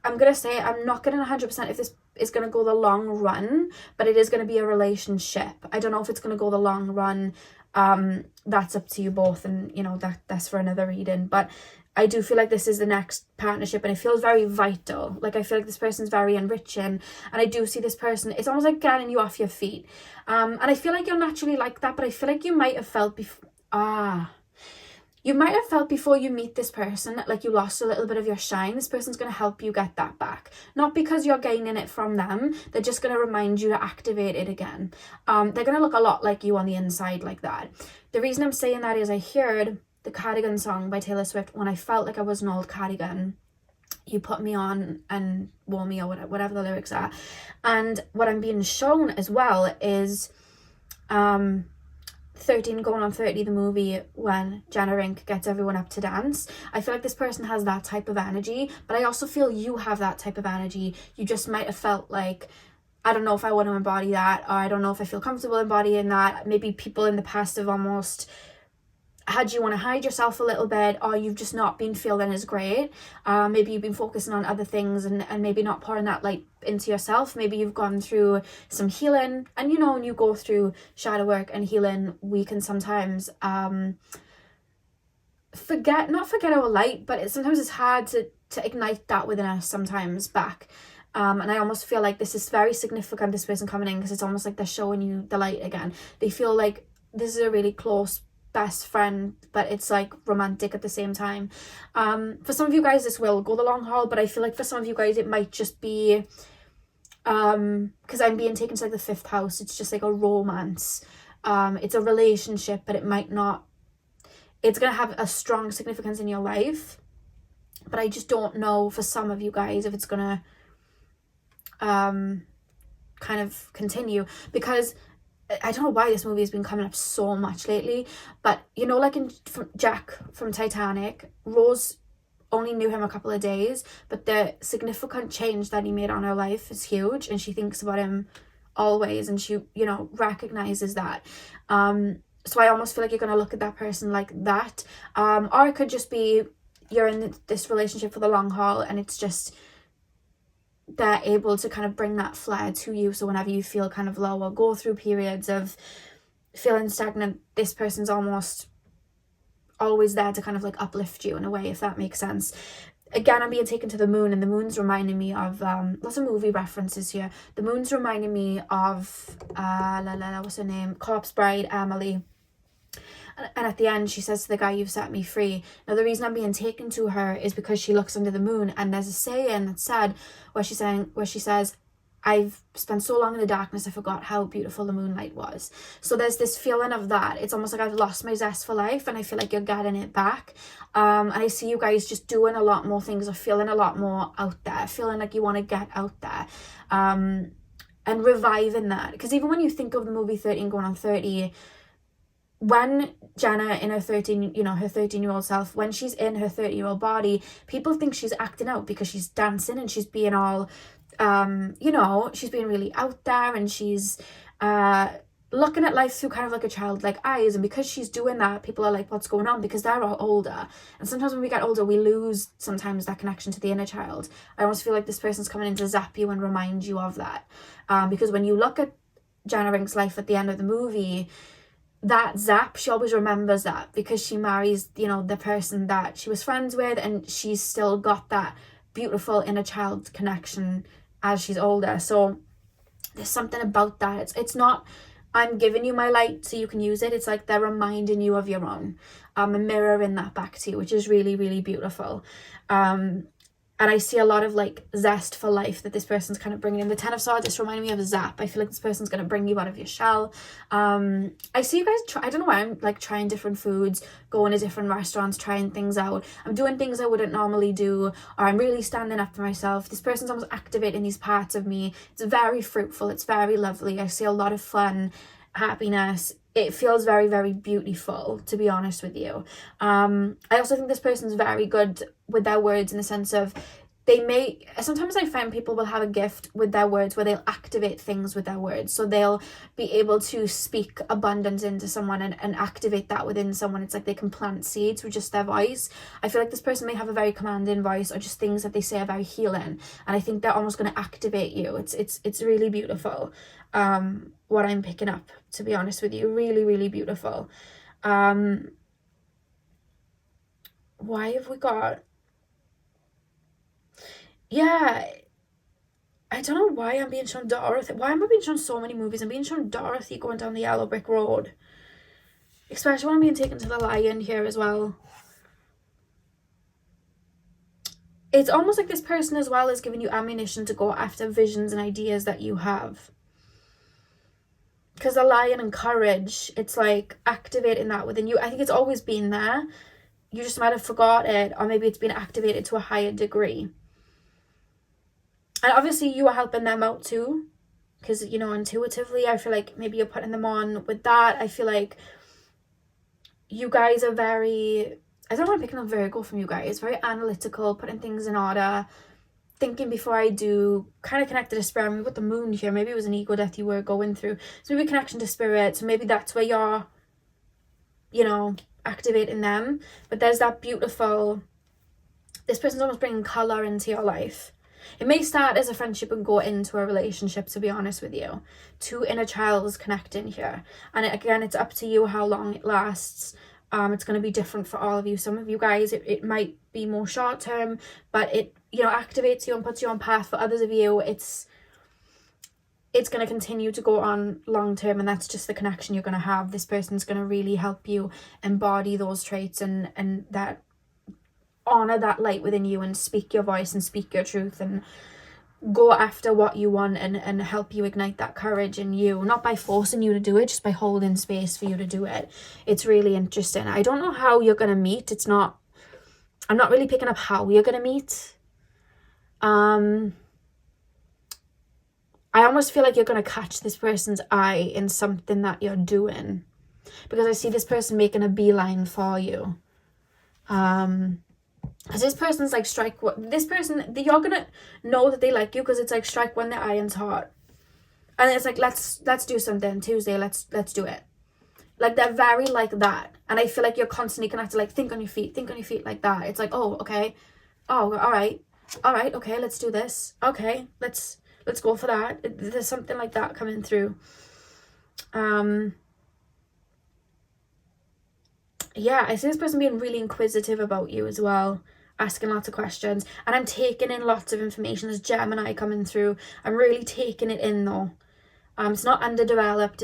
S1: 100% if this is going to go the long run, but it is going to be a relationship. I don't know if it's going to go the long run. That's up to you both, and you know, that's for another reading. But I do feel like this is the next partnership, and it feels very vital. Like, I feel like this person's very enriching, and I do see this person, it's almost like getting you off your feet. And I feel like you're naturally like that, but I feel like you might have felt before you meet this person, like you lost a little bit of your shine. This person's going to help you get that back. Not because you're gaining it from them. They're just going to remind you to activate it again. They're going to look a lot like you on the inside, like that. The reason I'm saying that is I heard the Cardigan song by Taylor Swift when I felt like I was an old cardigan. You put me on and wore me, or whatever the lyrics are. And what I'm being shown as well is 13 going on 30, the movie, when Jenna Rink gets everyone up to dance. I feel like this person has that type of energy, but I also feel you have that type of energy. You just might have felt like, I don't know if I want to embody that, or I don't know if I feel comfortable embodying that. Maybe people in the past have almost had you want to hide yourself a little bit, or you've just not been feeling as great. Maybe you've been focusing on other things and maybe not pouring that light into yourself. Maybe you've gone through some healing, and you know, when you go through shadow work and healing, we can sometimes not forget our light, but sometimes it's hard to ignite that within us sometimes back. And I almost feel like this is very significant, this person coming in, because it's almost like they're showing you the light again. They feel like this is a really close best friend, but it's like romantic at the same time. For some of you guys this will go the long haul, but I feel like for some of you guys it might just be because I'm being taken to like the 5th house. It's just like a romance. It's a relationship, but it might not, it's gonna have a strong significance in your life, but I just don't know for some of you guys if it's gonna kind of continue, because I don't know why this movie has been coming up so much lately, but you know, like Jack from Titanic, Rose only knew him a couple of days, but the significant change that he made on her life is huge, and she thinks about him always, and she, you know, recognizes that. So I almost feel like you're going to look at that person like that, or it could just be you're in this relationship for the long haul, and it's just they're able to kind of bring that flair to you. So whenever you feel kind of low or go through periods of feeling stagnant, this person's almost always there to kind of like uplift you in a way, if that makes sense. Again, I'm being taken to the moon, and the moon's reminding me of lots of movie references here. The moon's reminding me of what's her name, Corpse Bride, Emily. And at the end, she says to the guy, "You've set me free." Now, the reason I'm being taken to her is because she looks under the moon, and there's a saying that's said where she says, "I've spent so long in the darkness, I forgot how beautiful the moonlight was." So there's this feeling of that. It's almost like I've lost my zest for life, and I feel like you're getting it back. And I see you guys just doing a lot more things, or feeling a lot more out there, feeling like you want to get out there, and reviving that. Because even when you think of the movie 13 going on 30, when Jenna in her 13-year-old self, when she's in her 30-year-old body, people think she's acting out because she's dancing and she's being all, she's being really out there, and she's looking at life through kind of like a childlike eyes. And because she's doing that, people are like, what's going on? Because they're all older. And sometimes when we get older, we lose sometimes that connection to the inner child. I almost feel like this person's coming in to zap you and remind you of that. Because when you look at Jenna Rink's life at the end of the movie, that zap, she always remembers that, because she marries, the person that she was friends with, and she's still got that beautiful inner child connection as she's older. So there's something about that. It's not, I'm giving you my light so you can use it. It's like they're reminding you of your own, and mirroring that back to you, which is really, really beautiful. And I see a lot of like zest for life that this person's kind of bringing in. The Ten of Swords just reminded me of a zap. I feel like this person's going to bring you out of your shell. I see you guys I don't know why I'm like trying different foods, going to different restaurants, trying things out. I'm doing things I wouldn't normally do, or I'm really standing up for myself. This person's almost activating these parts of me. It's very fruitful. It's very lovely. I see a lot of fun, happiness. It feels very, very beautiful, to be honest with you. I also think this person's very good with their words, in the sense of sometimes I find people will have a gift with their words where they'll activate things with their words. So they'll be able to speak abundance into someone and activate that within someone. It's like they can plant seeds with just their voice. I feel like this person may have a very commanding voice, or just things that they say are very healing. And I think they're almost going to activate you. It's really beautiful. What I'm picking up, to be honest with you, really, really beautiful. Why have we got, yeah, I don't know why I'm being shown Dorothy. Why am I being shown so many movies? I'm being shown Dorothy going down the yellow brick road, especially when I'm being taken to the Lion here as well. It's almost like this person as well is giving you ammunition to go after visions and ideas that you have. Because the Lion and courage, it's like activating that within you. I think it's always been there. You just might have forgot it, or maybe it's been activated to a higher degree. And obviously you are helping them out too. Because, you know, intuitively, I feel like maybe you're putting them on with that. I feel like you guys are very, I don't know, I'm picking up Virgo from you guys. Very analytical, putting things in order, thinking before I do, kind of connected to spirit. I mean, with the moon here, maybe it was an ego death you were going through. So maybe connection to spirit. So maybe that's where you're, you know, activating them. But there's that beautiful, this person's almost bringing color into your life. It may start as a friendship and go into a relationship, to be honest with you. Two inner childs connecting here. And again, it's up to you how long it lasts. It's going to be different for all of you. Some of you guys, it might be more short term, but it, you know, activates you and puts you on path. For others of you, it's going to continue to go on long term, and that's just the connection you're going to have. This person's going to really help you embody those traits and that, honor that light within you, and speak your voice and speak your truth and go after what you want, and help you ignite that courage in you, not by forcing you to do it, just by holding space for you to do it. It's really interesting. I don't know how you're going to meet. I'm not really picking up how you're going to meet. I almost feel like you're going to catch this person's eye in something that you're doing, because I see this person making a beeline for you. Because this person's like this person, you're gonna know that they like you, because it's like strike when the iron's hot, and it's like let's do something Tuesday, let's do it. Like they're very like that, and I feel like you're constantly gonna have to like think on your feet like that. It's like, oh, okay, oh, all right, okay, let's do this. Okay, let's go for that. There's something like that coming through. Yeah, I see this person being really inquisitive about you as well, asking lots of questions, and I'm taking in lots of information. There's Gemini coming through. I'm really taking it in though. It's not underdeveloped.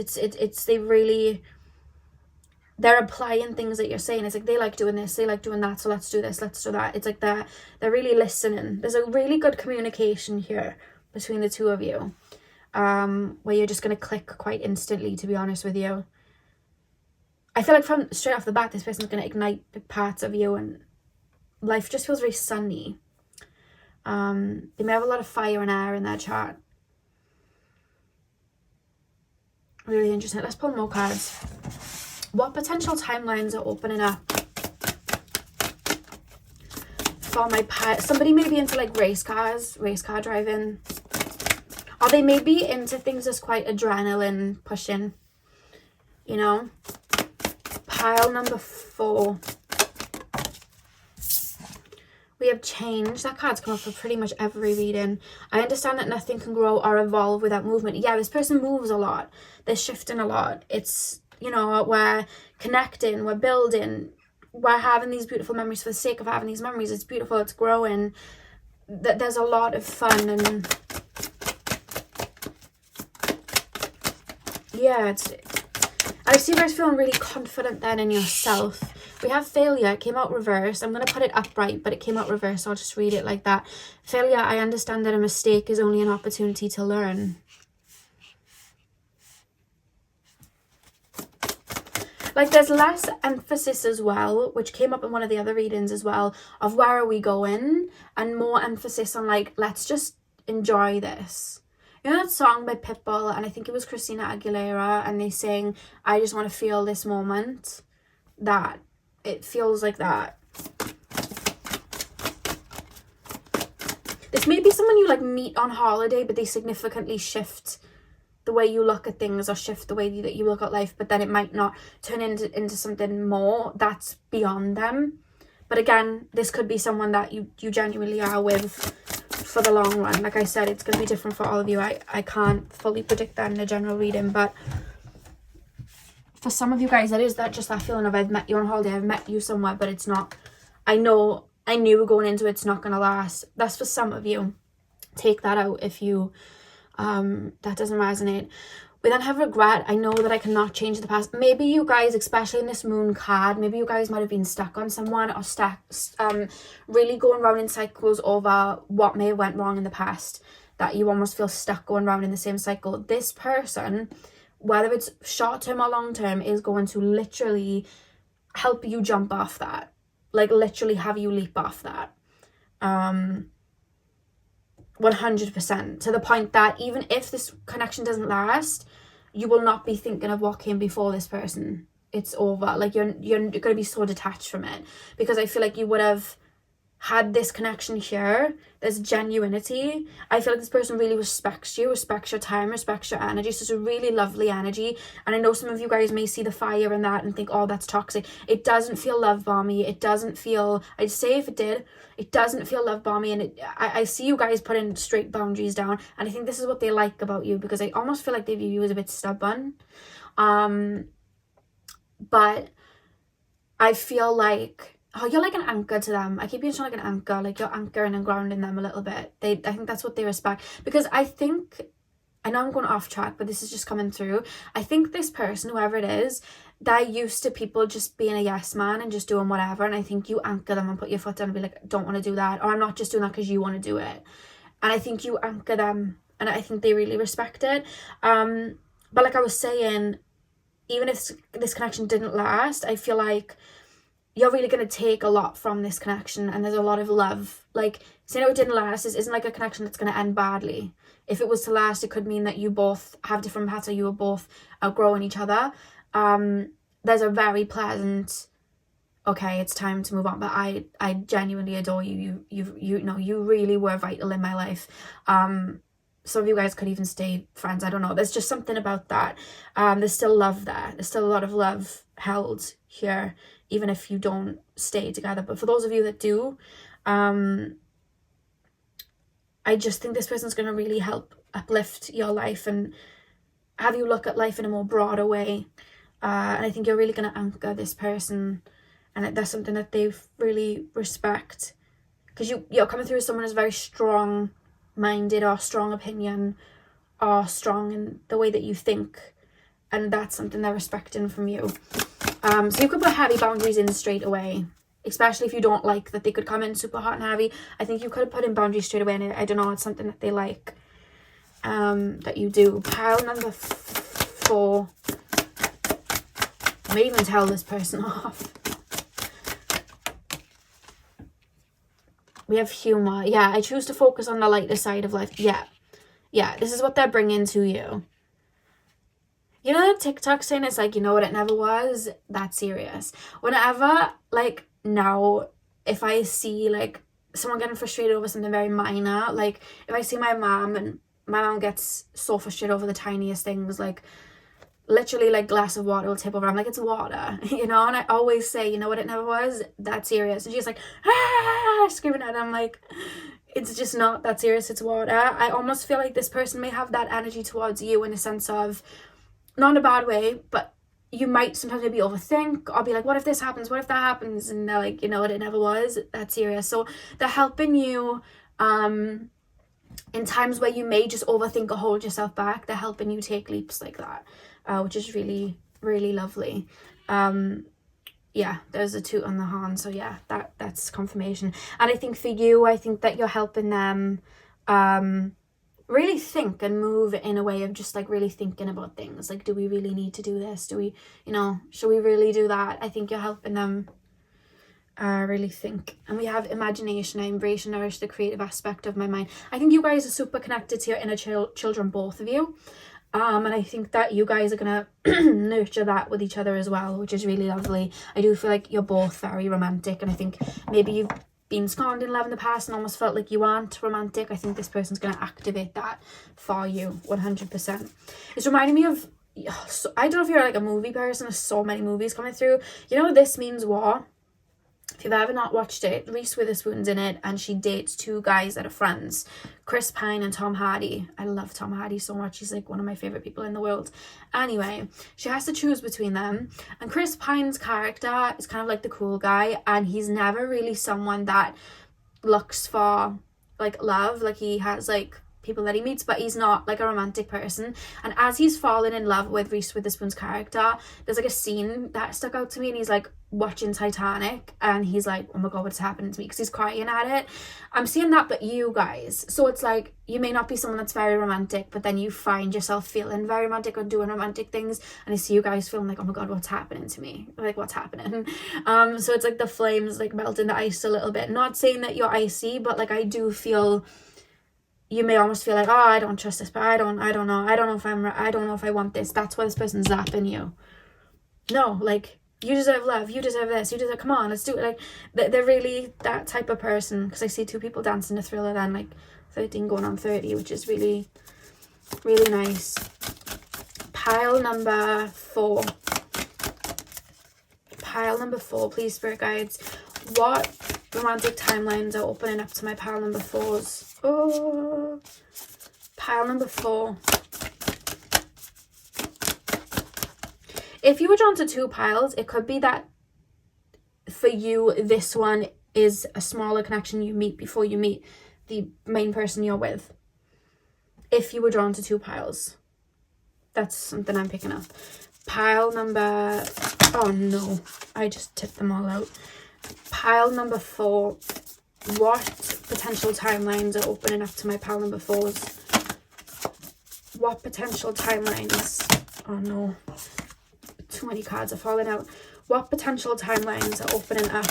S1: They're applying things that you're saying. It's like they like doing this, they like doing that, so let's do this, let's do that. It's like they're really listening. There's a really good communication here between the two of you, where you're just gonna click quite instantly, to be honest with you. I feel like from straight off the bat, this person's going to ignite big parts of you, and life just feels very sunny. They may have a lot of fire and air in their chart. Really interesting. Let's pull more cards. What potential timelines are opening up for my pet? Somebody may be into like race car driving. Or they may be into things that's quite adrenaline pushing, you know. Pile number 4. We have change. That card's come up for pretty much every reading. I understand that nothing can grow or evolve without movement. Yeah, this person moves a lot. They're shifting a lot. It's, you know, we're connecting, we're building, we're having these beautiful memories for the sake of having these memories. It's beautiful, it's growing. There's a lot of fun, and yeah, I see you guys feeling really confident then in yourself. We have failure. It came out reversed. I'm going to put it upright, but it came out reversed. So I'll just read it like that. Failure, I understand that a mistake is only an opportunity to learn. Like there's less emphasis as well, which came up in one of the other readings as well, of where are we going, and more emphasis on like, let's just enjoy this. You know that song by Pitbull, and I think it was Christina Aguilera, and they sing, I just want to feel this moment? That. It feels like that. This may be someone you like meet on holiday, but they significantly shift the way you look at things, or shift the way that you look at life, but then it might not turn into something more that's beyond them. But again, this could be someone that you genuinely are with for the long run. Like I said, it's going to be different for all of you. I can't fully predict that in a general reading, but for some of you guys, that is just that feeling of I've met you on holiday, I've met you somewhere, but it's not, I knew going into it's not going to last. That's for some of you. Take that out if you that doesn't resonate. We then have regret. I know that I cannot change the past. Maybe you guys, especially in this moon card, maybe you guys might have been stuck on someone, or really going around in cycles over what may have went wrong in the past, that you almost feel stuck going around in the same cycle. This person, whether it's short term or long term, is going to literally help you jump off that, like literally have you leap off that. 100%, to the point that even if this connection doesn't last, you will not be thinking of what came before this person. It's over. Like you're going to be so detached from it, because I feel like you would have had this connection here. There's genuinity. I feel like this person really respects you, respects your time, respects your energy. So it's a really lovely energy. And I know some of you guys may see the fire in that and think, oh, that's toxic. It doesn't feel love bomby. It doesn't feel, I'd say if it did, it doesn't feel love bomby. And I see you guys putting straight boundaries down. And I think this is what they like about you, because I almost feel like they view you as a bit stubborn. But I feel like, oh, you're like an anchor to them. I keep being like an anchor, like you're anchoring and grounding them a little bit. I think that's what they respect. Because I know I'm going off track, but this is just coming through. I think this person, whoever it is, they're used to people just being a yes man and just doing whatever. And I think you anchor them and put your foot down and be like, don't want to do that. Or I'm not just doing that because you want to do it. And I think you anchor them, and I think they really respect it. But like I was saying, even if this connection didn't last, I feel like you're really going to take a lot from this connection, and there's a lot of love. Like, saying it didn't last isn't like a connection that's going to end badly. If it was to last, it could mean that you both have different paths, or you were both outgrowing each other. There's a very pleasant, okay, it's time to move on, but I genuinely adore you. You know, you really were vital in my life. Some of you guys could even stay friends. I don't know. There's just something about that. There's still love there. There's still a lot of love held here, even if you don't stay together. But for those of you that do, I just think this person's going to really help uplift your life and have you look at life in a more broader way. And I think you're really going to anchor this person, and that's something that they really respect, because you're coming through as someone who's very strong-minded, or strong opinion, or strong in the way that you think, and that's something they're respecting from you. So you could put heavy boundaries in straight away, especially if you don't like that they could come in super hot and heavy. I think you could put in boundaries straight away, and I don't know, it's something that they like, that you do. Pile number 4. I may even tell this person off. We have humor. Yeah, I choose to focus on the lighter side of life. Yeah, this is what they're bringing to you. You know that TikTok saying, it's like, you know what it never was? That's serious. Whenever, like, now, if I see, like, someone getting frustrated over something very minor, like, if I see my mom, and my mom gets so frustrated over the tiniest things, like, literally, like, glass of water will tip over. I'm like, it's water, you know? And I always say, you know what it never was? That's serious. And she's like, ah, screaming at it. I'm like, it's just not that serious. It's water. I almost feel like this person may have that energy towards you, in a sense of, not in a bad way, but you might sometimes maybe overthink, or be like, what if this happens? What if that happens? And they're like, you know what, it never was that serious. So they're helping you in times where you may just overthink or hold yourself back. They're helping you take leaps like that, which is really, really lovely. Yeah, there's a toot on the horn, so yeah, that's confirmation. And I think for you, I think that you're helping them really think and move in a way of just like really thinking about things. Like, do we really need to do this? Do we, you know, should we really do that? I think you're helping them really think. And we have imagination. I embrace and nourish the creative aspect of my mind. I think you guys are super connected to your inner children, both of you. And I think that you guys are going to nurture that with each other as well, which is really lovely. I do feel like you're both very romantic, and I think maybe you've been scorned in love in the past and almost felt like you aren't romantic. I think this person's going to activate that for you 100%. It's reminding me of, so, I don't know if you're like a movie person, there's so many movies coming through. You know, This Means War? If you've ever not watched it, Reese Witherspoon's in it, and she dates two guys that are friends, Chris Pine and Tom Hardy. I love Tom Hardy so much. He's like one of my favorite people in the world. Anyway, she has to choose between them, and Chris Pine's character is kind of like the cool guy, and he's never really someone that looks for like love. Like, he has like people that he meets, but he's not like a romantic person. And as he's fallen in love with Reese Witherspoon's character, there's like a scene that stuck out to me, and he's like watching Titanic, and he's like, oh my god, what's happening to me, because he's crying at it. I'm seeing that, but you guys, so it's like, you may not be someone that's very romantic, but then you find yourself feeling very romantic or doing romantic things, and I see you guys feeling like, oh my god, what's happening to me, like, what's happening? So it's like the flames like melting the ice a little bit. Not saying that you're icy, but like, I do feel, you may almost feel like, oh, I don't trust this, but I don't know if I want this. That's why this person's zapping you. No, like, you deserve love, you deserve this, you deserve, come on, let's do it. Like, they're really that type of person, because I see two people dancing to Thriller then, like 13 going on 30, which is really, really nice. Pile number 4. Pile number 4, please, spirit guides. What romantic timelines are opening up to my pile number 4s? Oh, pile number 4. If you were drawn to 2 piles, it could be that for you, this one is a smaller connection you meet before you meet the main person you're with. If you were drawn to 2 piles, that's something I'm picking up. Pile number, oh no, I just tipped them all out. Pile number 4. What potential timelines are opening up to my pile number 4s? What potential timelines? Oh no. Too many cards are falling out. What potential timelines are opening up?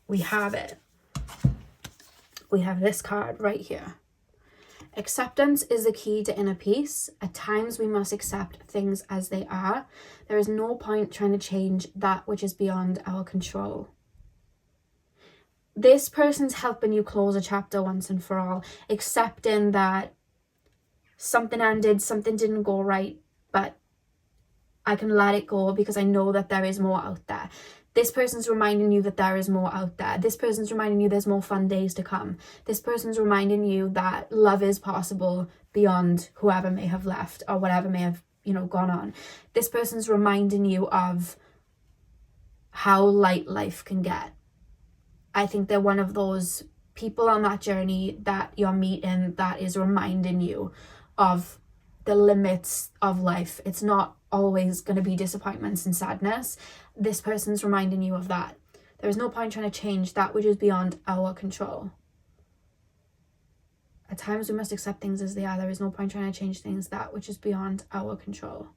S1: We have it. We have this card right here. Acceptance is the key to inner peace. At times we must accept things as they are. There is no point trying to change that which is beyond our control. This person's helping you close a chapter once and for all, accepting that something ended, something didn't go right, but I can let it go because I know that there is more out there. This person's reminding you that there is more out there. This person's reminding you there's more fun days to come. This person's reminding you that love is possible beyond whoever may have left or whatever may have, you know, gone on. This person's reminding you of how light life can get. I think they're one of those people on that journey that you're meeting that is reminding you of the limits of life. It's not always going to be disappointments and sadness. This person's reminding you of that. There is no point trying to change that which is beyond our control. At times we must accept things as they are. There is no point trying to change things that which is beyond our control.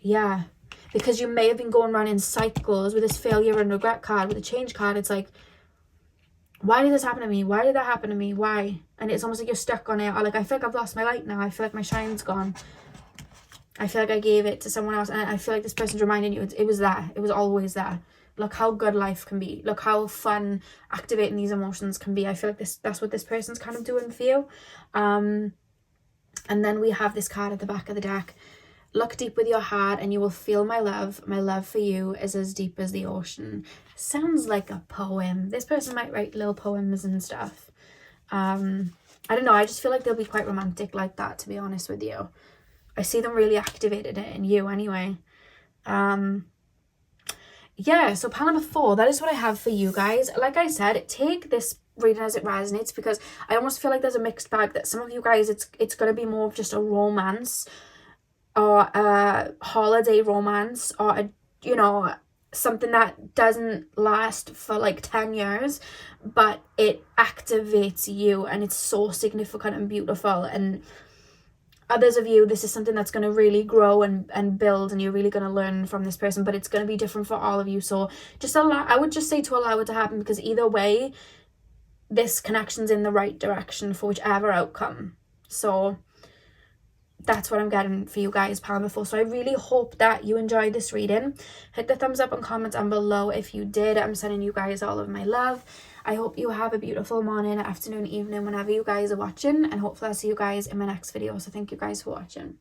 S1: Yeah, because you may have been going around in cycles with this failure and regret card, with the change card. It's like, why did this happen to me? Why did that happen to me? Why? And it's almost like you're stuck on it. Or like, I feel like I've lost my light now. I feel like my shine's gone. I feel like I gave it to someone else. And I feel like this person's reminding you, it was there. It was always there. Look how good life can be. Look how fun activating these emotions can be. I feel like that's what this person's kind of doing for you. And then we have this card at the back of the deck. Look deep with your heart and you will feel my love. My love for you is as deep as the ocean. Sounds like a poem. This person might write little poems and stuff. I don't know. I just feel like they'll be quite romantic like that, to be honest with you. I see them really activated it in you anyway. Yeah, so pile number 4, that is what I have for you guys. Like I said, take this reading as it resonates, because I almost feel like there's a mixed bag that some of you guys, it's going to be more of just a romance or a holiday romance, or a, you know, something that doesn't last for like 10 years, but it activates you and it's so significant and beautiful. And others of you, this is something that's going to really grow and build, and you're really going to learn from this person, but it's going to be different for all of you. So just allow, I would just say to allow it to happen, because either way, this connection's in the right direction for whichever outcome. So that's what I'm getting for you guys, powerful. So I really hope that you enjoyed this reading. Hit the thumbs up and comment down below if you did. I'm sending you guys all of my love. I hope you have a beautiful morning, afternoon, evening, whenever you guys are watching, and hopefully I'll see you guys in my next video. So thank you guys for watching.